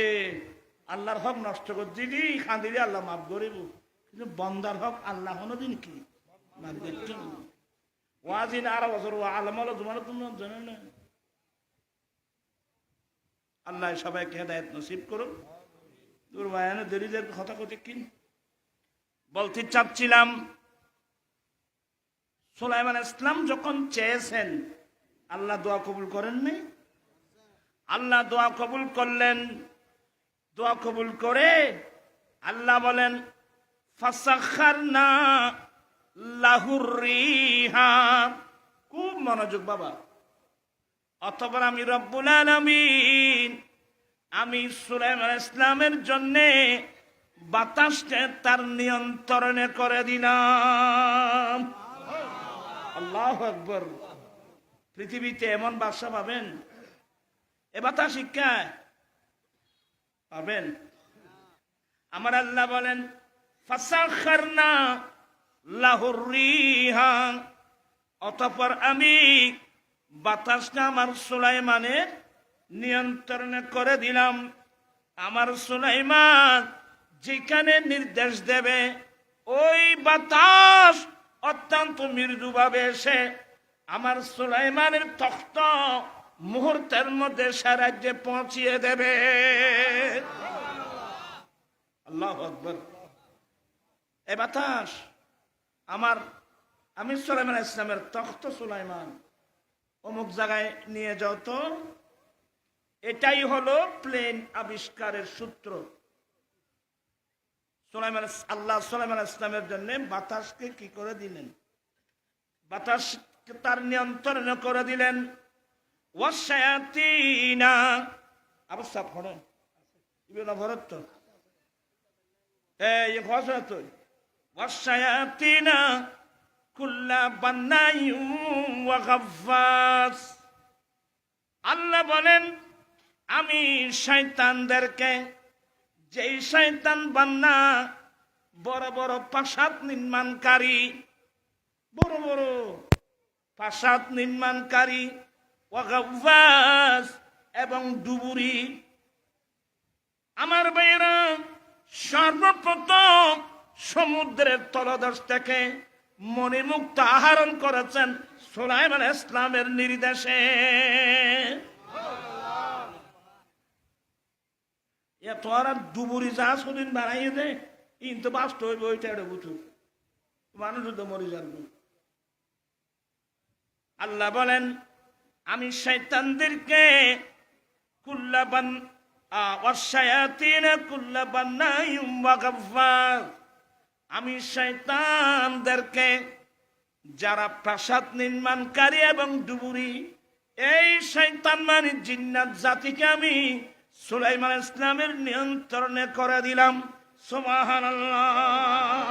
আল্লাহর হক নষ্ট করে দিদি খান্দিলে আল্লাহ মাফ করিব কিন্তু বন্দার হক আল্লাহ কোনোদিন কি ওয়াজিন 12 বছর আলেম হলো তোমার তোমরা জানো না। আল্লাহ সবাইকে হেদায়েত নসিব করুন। দুর্বায়নে দেরিদের কথা কথা কিন বলতে চাচ্ছিলাম, সুলাইমান ইসলাম যখন চেয়েছেন আল্লাহ দোয়া কবুল করেননি। আল্লাহ দোয়া কবুল করলেন। দোয়া কবুল করে আল্লাহ বলেন ফাসাখারনা লাহুর রিহা। খুব মনোযোগ বাবা। অতঃপর আমি রব্বুল আলামিন আমি সুলাইমান ইসলামের জন্য বাতাসকে তার নিয়ন্ত্রণে করে দিলাম। আল্লাহু আকবার। পৃথিবীতে এমন বাদশা পাবেন, এ বাতাস শিক্ষায় পাবেন। আমার আল্লাহ বলেন ফাসাখারনা লাহুর রিহা। অতঃপর আমি বাতাসটা আমার সুলাইমানের নিয়ন্ত্রণে করে দিলাম। আমার সুলাইমান যেখানে নির্দেশ দেবে ওই বাতাস অত্যন্ত মৃদুভাবে এসে আমার সুলাইমানের তখ্ত মুহূর্তের মধ্যে সারাজ্যে পৌঁছিয়ে দেবে। আল্লাহু আকবার। এই বাতাস আমি সুলাইমান ইসলামের তখ্ত সুলাইমান অমুক জায়গায় নিয়ে যাও তো। এটাই হলো প্লেন আবিষ্কারের সূত্র। আল্লাহ সুলাইমান ইসলামের জন্য বাতাসকে কি করে দিলেন? বাতাসকে তার নিয়ন্ত্রণ করে দিলেন। ওয়াশায়াতিনা অবস্থা পড়ো ইবনে ভরত তো এই কথা তো ওয়াশায়াতিনা কুল্লা বান্নায়ু ওয়া গাফফাস। আল্লাহ বলেন আমি শয়তানদেরকে, যেই শয়তান বান্না বড় বড় প্রাসাদ নির্মাণকারী, বড় বড় প্রাসাদ নির্মাণকারী, ওয়া গাফফাস এবং ডুবুরি। আমার ভাইয়েরা সর্বপ্রথম সমুদ্রের তলদেশ থেকে মণিমুক্তা আহরণ করেছেন সুলাইমান ইসলামের নির্দেশে। এত আর ডুবুরি জাহাজ কোনদিন বানাইয়ে দে কিন্তু বাস্ত হইব ওইটা একটা বুঝুক মানুষ তো মরে যাবে। আল্লাহ বলেন আমি শয়তানদেরকে কুল্লাবান ওয়াশায়াতিনা কুল্লাবান্নায়ুম ওয়া গাফফার। আমি শয়তানদেরকে যারা প্রাসাদ নির্মাণকারী এবং ডুবুরি, এই শয়তান মানে জিন্নাত জাতিকে আমি সুলাইমান ইসলামের নিয়ন্ত্রণে করে দিলাম। সুবহানাল্লাহ।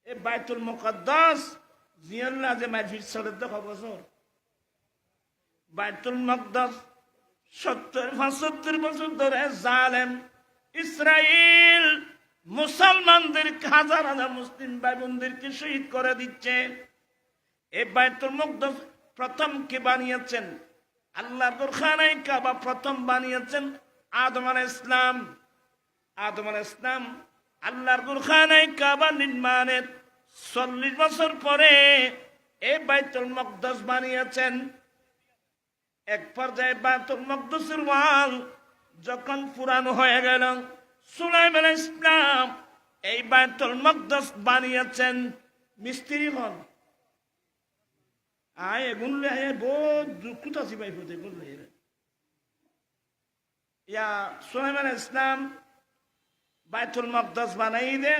এই বাইতুল মুকদ্দাস জিয়াল্লাহ যে মাহফিল চলে তো বছর, বাইতুল মুকদ্দাস 70-75 বছর ধরে জালেম ইসরাইল মুসলমানদের হাজার হাজার মুসলিম ভাই বোনদেরকে শহীদ করে দিচ্ছে। এই বাইতুল মুকদ্দাস প্রথম কে বানিয়েছেন? আল্লাহর খানায় কাবা প্রথম বানিয়েছেন আদম আলাইহিস সালাম। আদম আলাইহিস সালাম আল্লাহর খানায় কাবা নির্মাণের 40 বছর পরে এই বাইতুল মুকদ্দাস বানিয়েছেন। এক পর্যায়ে বাইতুল মুকদ্দাসের ওয়াল যখন পুরানো হয়ে গেল, সুলাইমান আলাইহিস সালাম এই বাইতুল মুকদ্দাস বানিয়েছেন। মিস্ত্রি হন আয় গুনলে আয় বহুত দুঃখিত আছি ভাই হতে গুনলে ইয়া সুলাইমান আলাইহিস সালাম বাইতুল মুকদ্দাস বানাই দে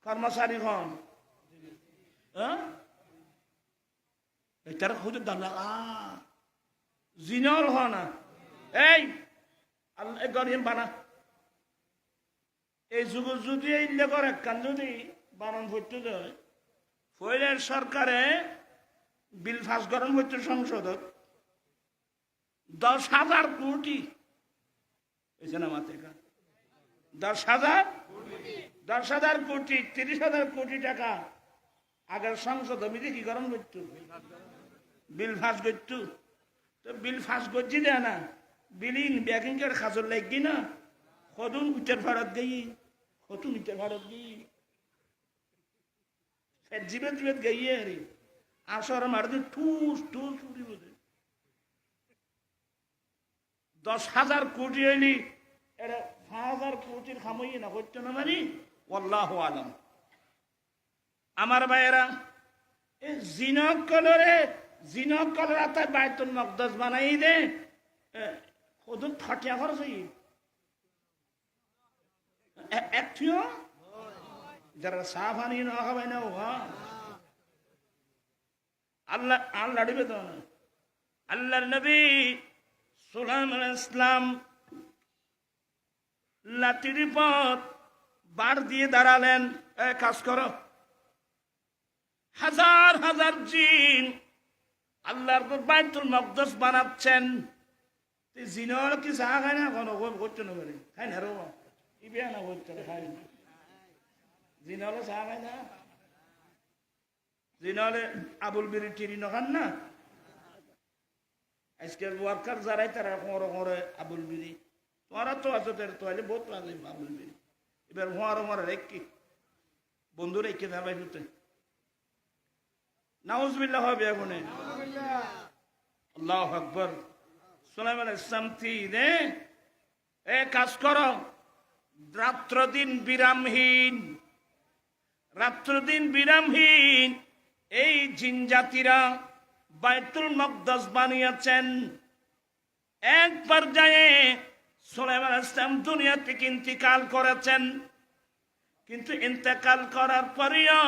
কর্মচারী হন। এটার খুঁজে দাঁড়া জিনর হ না এই আল্লাহ গরিম বানা এই যুগ যদি এই লেগর একখান যদি বানান হইতে যায় ফয়লের সরকারে বিল পাস করেন হইতে সংসদত 10,000 কোটি হয়েছে না মাতে 10,000 কোটি 30,000 কোটি টাকা আগের সংসদ সমিতি কি করেন করতো বিল পাস করতো। তো বিল পাস করছি দেয় না বিলিং ব্যাকিং এর খাজর লাগি না কদুন উত্তর ভারত গই কতুন উত্তর ভারত গই জীবেত জীবেত গাইয়ে হারি আসর মারদি ঠুস ঠুস উঠি বোঝে 10,000 কোটি হইলি এটা 5,000 কোটির খামই না হচ্ছে না মানে আল্লাহু আলাম। আমার ভাইয়েরা এই জিনক কলরে তাই বাইতুল মাকদাস বানাই দে কদম ফাটিয়া খরচ হই একটিও যারা চা পানি না খাবাই না আল্লাহ আল্লাহ দিবে তো আল্লাহর নবী সুলাইমান আলাইহিস সালাম লাঠির পথ বার দিয়ে দাঁড়ালেন, কাজ করো। হাজার হাজার জিন আল্লাহর বাইতুল মাকদাস বানাচ্ছেন। জিনর কি চা খায় না কোনো করতে না পারে খাই না রো ইবে না করতে খাই না জিনলে চা খায় না জিনলে আবুল বিরি টিরি নখান না আজকের ওয়ার্কার যারাই তারা করে আবুল বিরি তোরা তো আছো তোলে বহুত লাগে আবুল বিরি এবার হওয়ার মরা রেখে বন্ধু রেখে যাবাই হতে নাউজুবিল্লাহ হবে এখন আল্লাহু আকবার। সুলাইমান আলাইহিস সালাম দে কাজ করো, রাত্র দিন বিরামহীন এই জিন জাতিরা বাইতুল মাকদাস বানিয়েছেন। এক পর্যায়ে সুলাইমান আলাইহিস সালাম দুনিয়া থেকে ইন্তেকাল করেছেন, কিন্তু ইন্তেকাল করার পরেও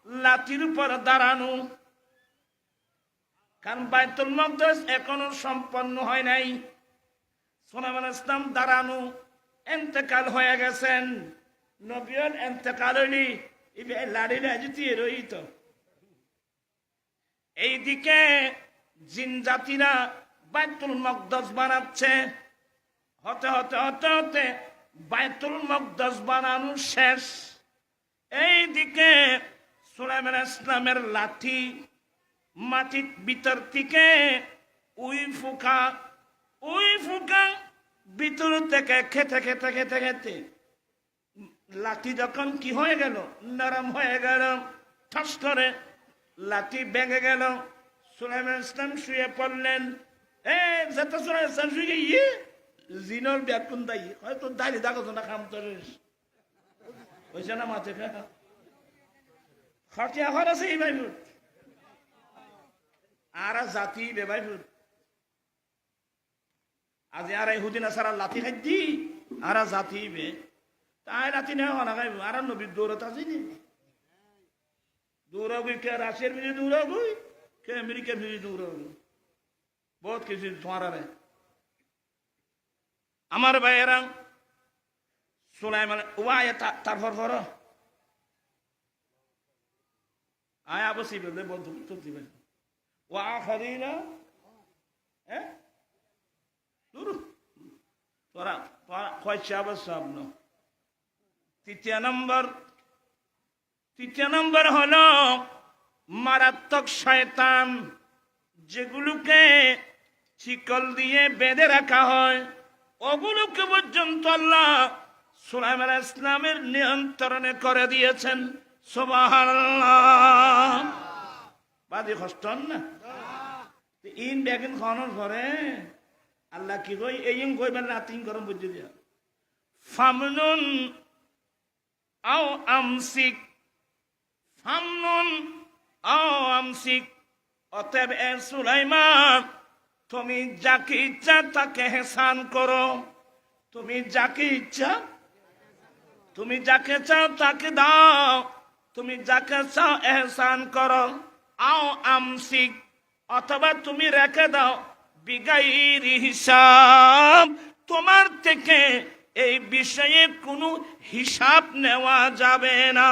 লাঠির উপর দাঁড়ানো, কারণ বাইতুল মাকদাস এখনো সম্পন্ন হয় নাই। সুলাইমান আলাইহিস সালাম দাঁড়ানো, ইন্তেকাল হয়ে গেছেন। নবীর ইন্তেকাল হইলি লাড়ি রাজতি রহিত। এইদিকে জিন জাতিরা বাইতুল মাকদাস বানাচ্ছে, হতে হতে হতে হতে বাইতুল মাকদাস বানানো শেষ। এইদিকে সুলাইমান আলাইহিস সালামের লাঠি মাটির ভিতর থেকে উই ফুকা ভিতর থেকে খেতে খেতে খেতে খেতে লাঠি যখন কি হয়ে গেল, নরম হয়ে গেল, ঠাস করে লাঠি ভেঙে গেল। সুলাইমান আলাইহিস সালাম শুয়ে পড়লেন। যেটা সুলাইমান আলাইহিস সালাম শুয়ে গিয়ে জিনর ব্যাকুন দায়ী হয়তো দাঁড়ি দেখো না খাম তরিস হয়েছে না মাথে খরচা এখন আছে এই ভাই ফুট আর জাতি বেবাই ফুট আজ আর হুদিন সারা লাথি খাই আর জাতি বে তাই লাথি নেওয়া হনা খাইব আর নবীর দৌড়ত আছে নি দৌড়াবি কে রাশিয়ার মিলি দৌড়াবি কে আমেরিকার মিলি দৌড়াবি বহুত কিছু তোমার আমার ভাইয়েরা সুলাইমান ওয়ায় তারপর পর আয় আবসি বলে বন্ধু তো দিবেন ওয়া আখারিনা তোরা কয়টা সব ন। তৃতীয় নম্বর হলো মারাত্মক শয়তান, যেগুলোকে শিকল দিয়ে বেঁধে রাখা হয়, ওগুলোকে পর্যন্ত আল্লাহ সুলাইমান আলাইহিস সালামের নিয়ন্ত্রণে করে দিয়েছেন। সুবহানাল্লাহ। বাদি কষ্ট না ইন বেগিন খানোর পরে আল্লাহ কি কই এই কইবেন না তিন গরম বুঝে দিয়া ফামনুন আও আমসিক অতএব এ সুলাইমান তুমি যাকে ইচ্ছা তাকে হেসান করো, তুমি যাকে চাও তাকে দাও, তুমি যাকে চাও এহসান করো। আও আমসিক অথবা তুমি রেখে দাও, বিগাইরি হিসাব, তোমার থেকে এই বিষয়ে কোনো হিসাব নেওয়া যাবে না।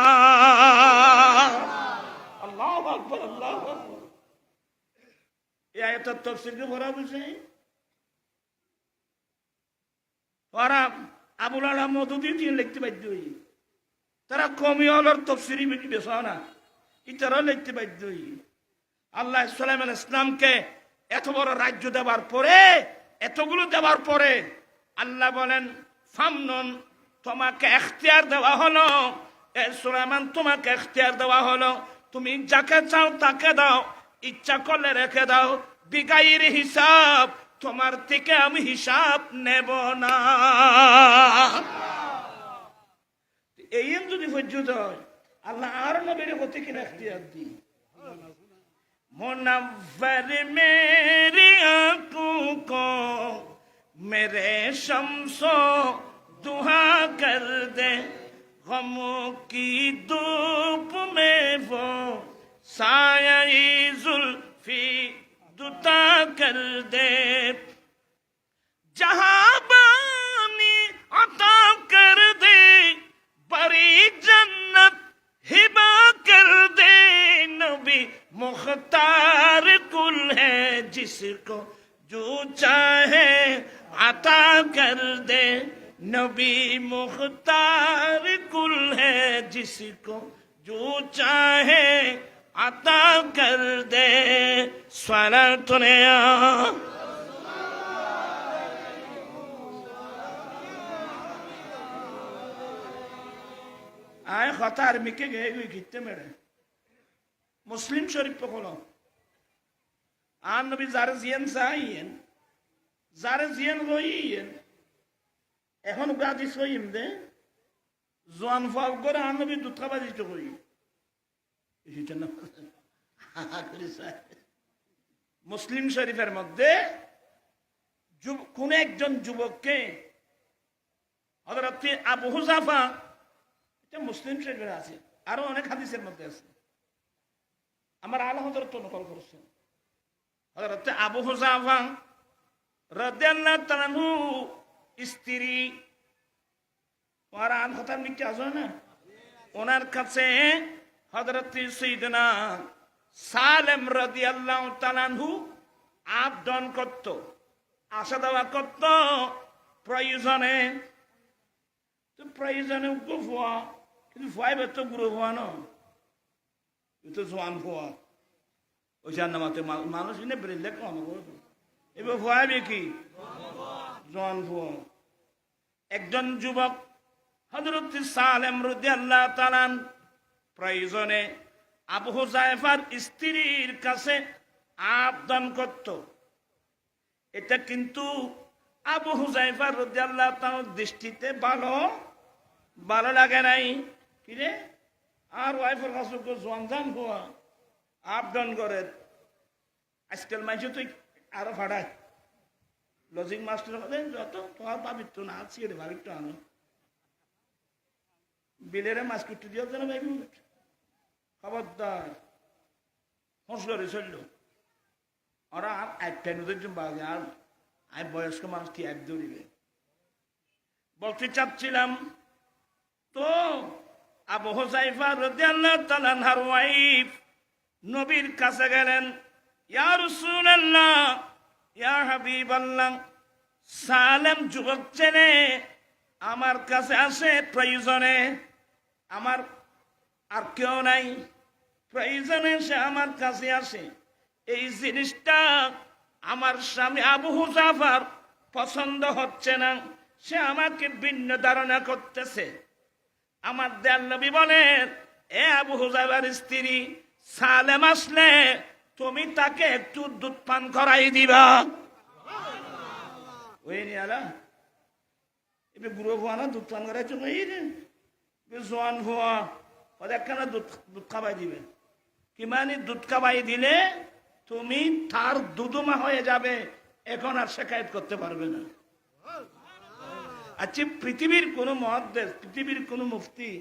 আল্লাহু আকবার, আল্লাহু আকবার। এই আয়াতের তাফসীর কি বড় বিষয়? ওরা আবুল আলা মওদুদি দিয়ে লিখতে বাধ্য হই, তারা কমিয়লের তাফসীরই বেশি না, ইতারা লিখতে বাধ্য হই। আল্লাহ সুলাইমান আলাইহিস সালামকে এত বড় রাজ্য দেওয়ার পরে, এতগুলো দেওয়ার পরে আল্লাহ বলেন ফামনুন, তোমাকে এখতিয়ার দেওয়া হলো, এ সুলাইমান তোমাকে ইখতিয়ার দেওয়া হলো, তুমি যাকে চাও তাকে দাও, ইচ্ছা করলে রেখে দাও, বিগাইর হিসাব, তোমার থেকে আমি হিসাব নেব না। এই যদি পর্যন্ত হয়, আল্লাহ আর নবীর হতে কিনা ইখতিয়ার দিই। मुनव्वर मेरी आंखों को मेरे शम्सो दुहा कर दे, गमों की धूप में वो साया जुल्फी दुता कर दे, जहां बानी अता कर दे, बड़ी जन्नत हिबा कर दे, नबी मुख्तार कुल है जिसको जो चाहे अता कर दे, नबी मुख्तार कुल है जिसको जो चाहे अता कर दे। स्वलातुन आए खतार मिके गए हुए कितने मेरे মুসলিম শরীফ হলো আর নবী যারে জিয়ান চাইয়েন, যারে জিয়ান রইয়েন, এখন গাদি সইম দে জোয়ান ফাল করে আর নবী দুধ খাবা দিতে কই, মুসলিম শরীফের মধ্যে কোন একজন যুবককে হযরত আবু হুযাফা, এটা মুসলিম শরীফের আছে, আরো অনেক হাদিসের মধ্যে আছে, আমার আলা হযরত নকল করেছেন। হযরত আবু হুযাফা রাদিয়াল্লাহু তাআলা আনহু স্ত্রী ওয়ারান খতাম লিখতে আসো না, ওনার কাছে হযরত সাইয়েদনা সালেম রাদিয়াল্লাহু তাআলা আনহু আবদান করত, আশা দেওয়া করত, প্রয়োজনে তো প্রয়োজনে গুফা, কিন্তু ফাইবে তো গুরু হওয়া না, itu soan fua ojan namate মানুষ ইনে ব্রেলে কম করে এবে ফুয়াবে কি জন ফুয়া। একজন যুবক হযরত সালেম রাদিয়াল্লাহু তাআলা প্রয়োজনে আবু হুযায়ফার স্ত্রীর কাছে আবদান করত, এটা কিন্তু আবু হুযায়ফা রাদিয়াল্লাহু তাআলার দৃষ্টিতে ভালো লাগে নাই। কি রে আর ওয়াইফের কাছে জোয়ান জান হওয়া আপডাউন করে, আজকাল মাইছে তুই আরো ফাড়ায় লজিক মাস্টার যত তোমার পাবিত্র না আছি রে ভাবিত্র আনো বিলেরে মাছ কুটু দিও যেন ভাবি খবরদার হস করে চলল ওরা আর একটা নদীর বাজে, আর আমি বয়স্ক মানুষ কি এক দৌড়িবে। বলতে চাচ্ছিলাম তো আবু হুযায়ফা রাদিয়াল্লাহু তাআলা আনহার ওয়াইফ নবীর কাছে গেলেন, ইয়া রাসূলুল্লাহ, ইয়া হাবিবাল্লাহ, সালেম যুবক ছেলে আমার কাছে আসে প্রয়োজনে, আমার আর কেউ নাই, প্রয়োজনে সে আমার কাছে আসে, এই জিনিসটা আমার স্বামী আবু হুযায়ফার পছন্দ হচ্ছে না, সে আমাকে ভিন্ন ধারণা করতেছে। আমার দয়াল নবী বলেন, এ আবু হুযায়ফার স্ত্রী সালেম আসলে তুমি তাকে একটু দুধ পান করাই দিবা। ওই নি আলা এবে গুরু ভুয়া না দুধ পান করাই চলে জোয়ান ভুয়া ওদের একখানা দুধ খাবাই দিবে, কি মানে দুধ খাবাই দিলে তুমি তার দুধুমা হয়ে যাবে, এখন আর শিকায়ত করতে পারবে না। আচ্ছা, পৃথিবীর কোন মুহাদ্দিস, পৃথিবীর কোন মুফতি,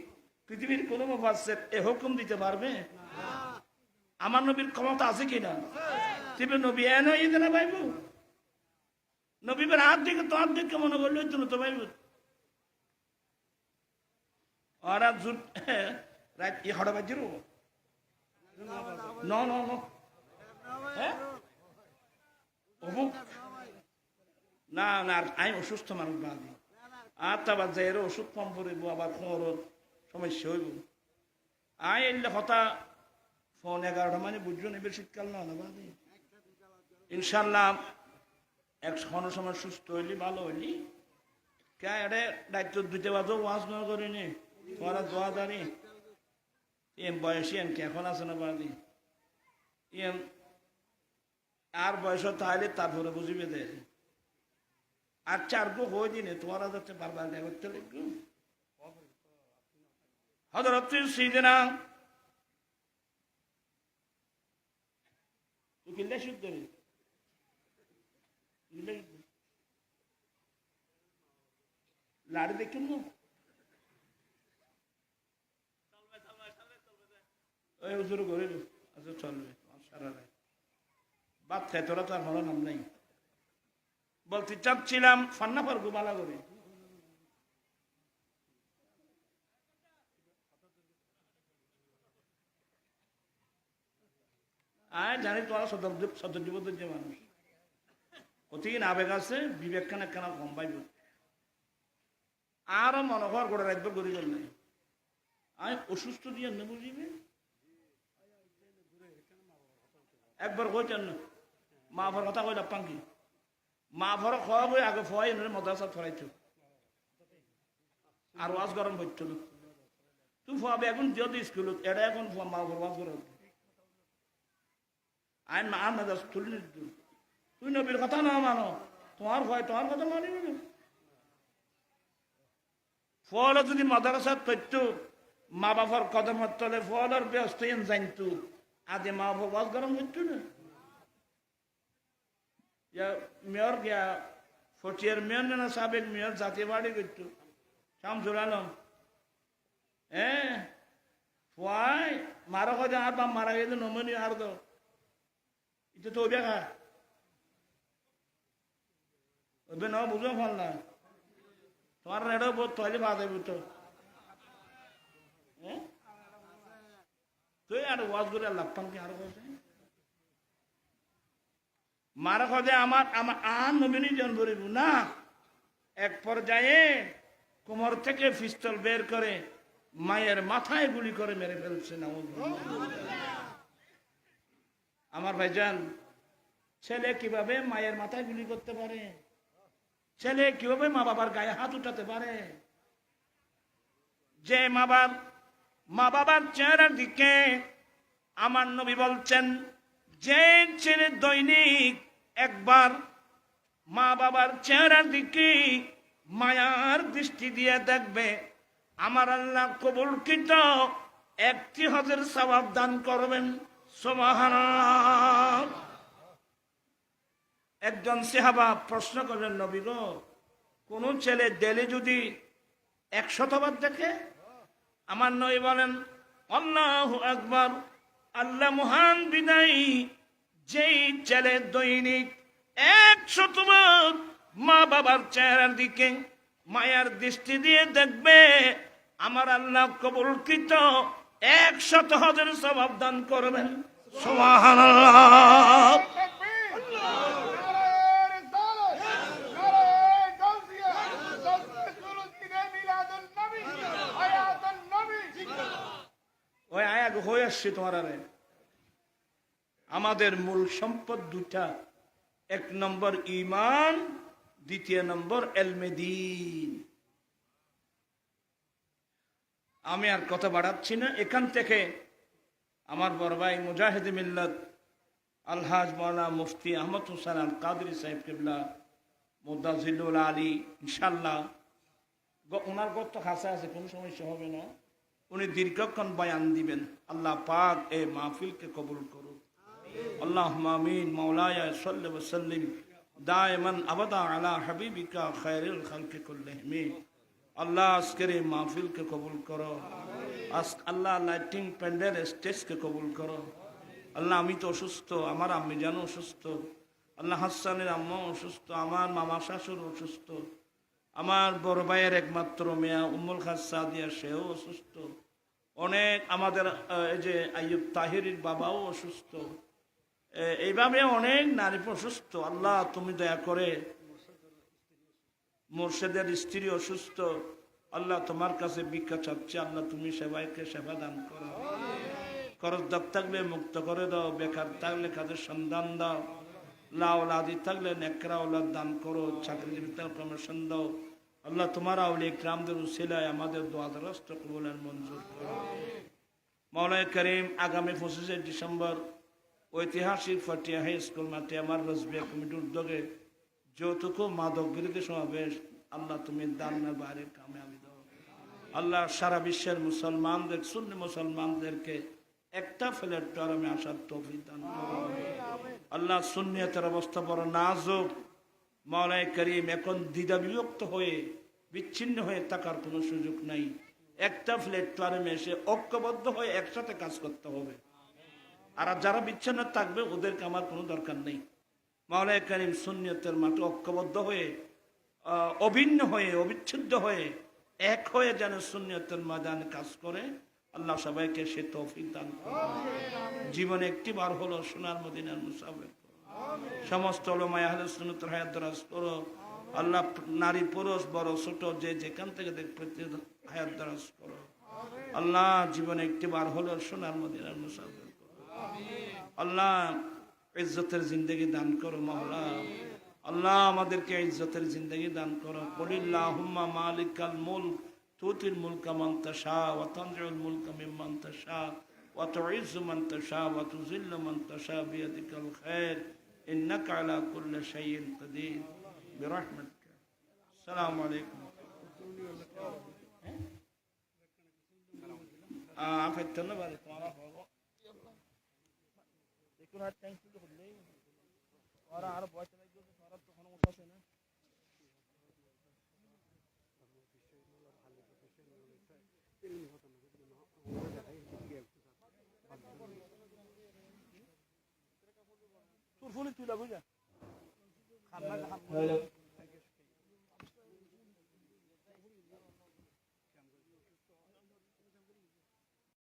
পৃথিবীর কোন মুফাসসির এ হুকুম দিতে পারবে? আমার নবীর ক্ষমতা আছে কিনা? তুমি নবী এন হয়ে না ভাইবু, নবীর হাত দিকে তো হাত দিকে মনে করলে হইতো না তো ভাইবু। ওরা জুট রাত ই হড়া বাজিরো ন ন ন হ্যাঁ অবুক না না, আমি অসুস্থ মানুষ বাদি আর তা বাদ যাই ওষুধ কম পড়িব, আবার খোঁর সমস্যা হইব। আই এলে হতা ফোন 11টা মানে বুঝছো এবার শীতকাল না না বাদি ইনশাল্লাহ এক সময় সুস্থ হইলি ভালো হইলি কে এটা দায়িত্ব দিতে পারতো ওয়াজ না করিনি তোমারা দোয়া জানি এম বয়সী এম কি এখন আছে না বাড়ি এম আর বয়স তাহলে তারপরে বুঝিবে দে আর চারগো হয়ে দিনে তোমারা যাচ্ছে বারবার করতে লিখু হযরত সাইয়েদনা তুই কিল্লা শুদ্ধ রে লাড়ি দেখুন না ওই হুজুর ঘরে আচ্ছা চলবে সারা রাত বাদ খাই তোরা তো আর হলো নাম নাই বলতে চাচ্ছিলাম ফান্না পর গুমালা করে জানি তোরা সদর জীবনের যে মানুষ কতদিন আবেগ আছে বিবেক খান একখানা কম পাইব আরো মনোহর করে রাখবে গরিব নাই আমি অসুস্থ দিয়ে না বুঝিবে একবার কইতেন না মা ভর কথা কইলা পাঙ্কি মা ভর খাওয়া বই আগে ফয় মদাসা ফরাইতো আর ওয়াজ গরম হইতো না তুই ফাবে এখন যদি স্কুল এটা এখন মা ভর ওয়াজ গরম আইন মা মাদাস তুলি তুই নবীর কথা না মানো তোমার ভয় তোমার কথা মানিবে না ফল যদি মাদ্রাসার তথ্য মা বাবার কদমত তলে ফলের ব্যস্ত জানতো আদে মা বাবা ওয়াজ গরম হইতো না মেয়র গিয়া ফটিয়ার মেয়র না সাবেক মেয়র জাতীয় বাড়ি করতো শামসুল আলম হ্যাঁ ফয় মারা কথা আর বা মারা গেলে নমনি আর দো এটা তো ওবে খা ওবে না বুঝো ফল না তোমার রেডো বহুত তৈরি বাদে বুঝতো হ্যাঁ তুই আর ওয়াজ করে লাভপান কি আর বলছে মারা খোঁজে আমার আর নবীনী জন ভরিব না এক পর্যায়ে কোমর থেকে পিস্তল বের করে মায়ের মাথায় গুলি করে মেরে ফেলছে না আমার ভাইজান ছেলে কিভাবে মায়ের মাথায় গুলি করতে পারে ছেলে কিভাবে মা বাবার গায়ে হাত উঠাতে পারে যে মা বাবার চেহারার দিকে আমার নবী বলছেন যে ছেলে দৈনিক একবার মা বাবার চেহারার দিকে মায়ার দৃষ্টি দিয়ে দেখবে আমার আল্লাহ কবুলকৃত 1,000 সওয়াব দান করবেন সুবহানাল্লাহ একজন সাহাবা প্রশ্ন করলেন নবী গো কোন ছেলে ডেলি যদি 100 বার দেখে আমার নবী বলেন আল্লাহু আকবার আল্লাহ মহান বিদায়ী যেই ছেলে দৈনিক 100 বার মা বাবার চেহারার দিকে মায়ার দৃষ্টি দিয়ে দেখবে আমার আল্লাহ কবুলকৃত 100,000 সওয়াব দান করবেন সুবহানাল্লাহ ওই আয়াত হয়ে আসছে তোমার আমাদের মূল সম্পদ দুটা এক নম্বর ঈমান দ্বিতীয় নম্বর ইলমে দ্বীন আমি আর কথা বাড়াচ্ছি না এখান থেকে আমার বড় ভাই মুজাহিদ মিল্লাত আলহাজ মাওলানা মুফতি আহমদ হোসেন আল কাদরি সাহেব কিবলা মুদাজিলুল আলী ইনশাআল্লাহ ওনার গত খাসা আছে কোনো সমস্যা হবে না উনি দীর্ঘক্ষণ বয়ান দিবেন আল্লাহ পাক এই মাহফিলকে কবুল করুন আল্লাহুম্মা আমিন মাওলায়া সাল্লি ওয়া সাল্লিম দাইমান আবাদা আলা হাবিবিকা খায়রুল খালকি কুল্লিহিম আল্লাহ আজকের এই মাহফিলকে কবুল করো আল্লাহ লাইটিং প্যান্ডেল স্টেজকে কবুল করো আল্লাহ আমি তো অসুস্থ আমার আম্মি জানো অসুস্থ আল্লাহ হাসানের আম্মা অসুস্থ আমার মামা শাশুড় অসুস্থ আমার বড় ভাইয়ের একমাত্র মেয়া উম্মুল খাস সাদিয়া সেও অসুস্থ অনেক আমাদের এই যে আইয়ুব তাহিরির বাবাও অসুস্থ এইভাবে অনেক নারী অসুস্থ আল্লাহ তুমি দয়া করে মুর্শিদের স্ত্রী অসুস্থ আল্লাহ তোমার কাছে ভিক্ষা চাচ্ছে আল্লাহ তুমি সেবাইকে সেবা দান করো করজদার থাকলে মুক্ত করে দাও বেকার থাকলে কাজের সন্ধান দাও লাউলাদি থাকলে নেকড়া ওলাদ দান করো চাকরিজীবী প্রমোশন দাও আল্লাহ তোমার আউলিয়া ইকরামদের উসিলায় আমাদের দোয়া দরখাস্ত কবুলের মঞ্জুর করো। মাওলানা করিম আগামী 25শে ডিসেম্বর ঐতিহাসিক ফাটিয়া হাই স্কুল মাঠে আমার রসবিয়া কমিটির উদ্যোগে যৌতুক মাদক বিরোধী সমাবেশ, আল্লাহ তুমি দানের বাইরে কামিয়াবি দাও। আল্লাহ সারা বিশ্বের মুসলমানদের, সুন্নি মুসলমানদেরকে একটা প্ল্যাটফর্মে আসার তৌফিক দান করো। আল্লাহ সুন্নিয়তের অবস্থা বড় নাজুক। মাওলানা করিম এখন দ্বিধা বিভক্ত হয়ে বিচ্ছিন্ন হয়ে থাকার কোনো সুযোগ নাই। একটা প্ল্যাটফর্মে এসে ঐক্যবদ্ধ হয়ে একসাথে কাজ করতে হবে। আর যারা বিচ্ছিন্ন থাকবে ওদেরকে আমার কোনো দরকার নেই। মাওলানা করিম সুন্নিয়তের মাঠে ঐক্যবদ্ধ হয়ে অভিন্ন হয়ে অবিচ্ছেদ্য হয়ে এক হয়ে যেন সুন্নিয়তের ময়দানে কাজ করে, আল্লাহ সবাইকে সে তৌফিক দান করে। জীবনে একটি বার হলো সোনার মদিনার মুসাফির সমস্ত উলামায়ে আহলে সুন্নাতের হায়াত দরাজ করো। আল্লাহ নারী পুরুষ বড় ছোট যে যেখান থেকে দেখবে হায়াত দরাজ করো। আল্লাহ জীবনে একটি বার হলো সোনার মদিনার মুসাফির করো। আল্লাহ ইজ্জতের জিন্দেগি দান করো মাওলা। আল্লাহ আমাদেরকে ইজ্জতের জিন্দেগি দান করো। কুলিল্লাহুম্মা মালিকাল মুলক তুতিল মুলকা মান তাশা ওয়া তানজিউল মুলকা মিম্মান তাশা ওয়া তুইজ্জু মান তাশা ওয়া তুযিল্লু মান তাশা বিয়াদিকাল খায়র ইন্নাকা আলা কুল্লি শাইইন কাদির বিরহমাতিকা। আসসালামু আলাইকুম। আফেত ধন্যবাদ তোমারা হবো দেখুন আর থ্যাঙ্কস টু হলেই ওরা আর বয়স লাগবে ওরা তো কোনো উঠাছে না। তোর ফোনে তুই লাগবে যা খান্না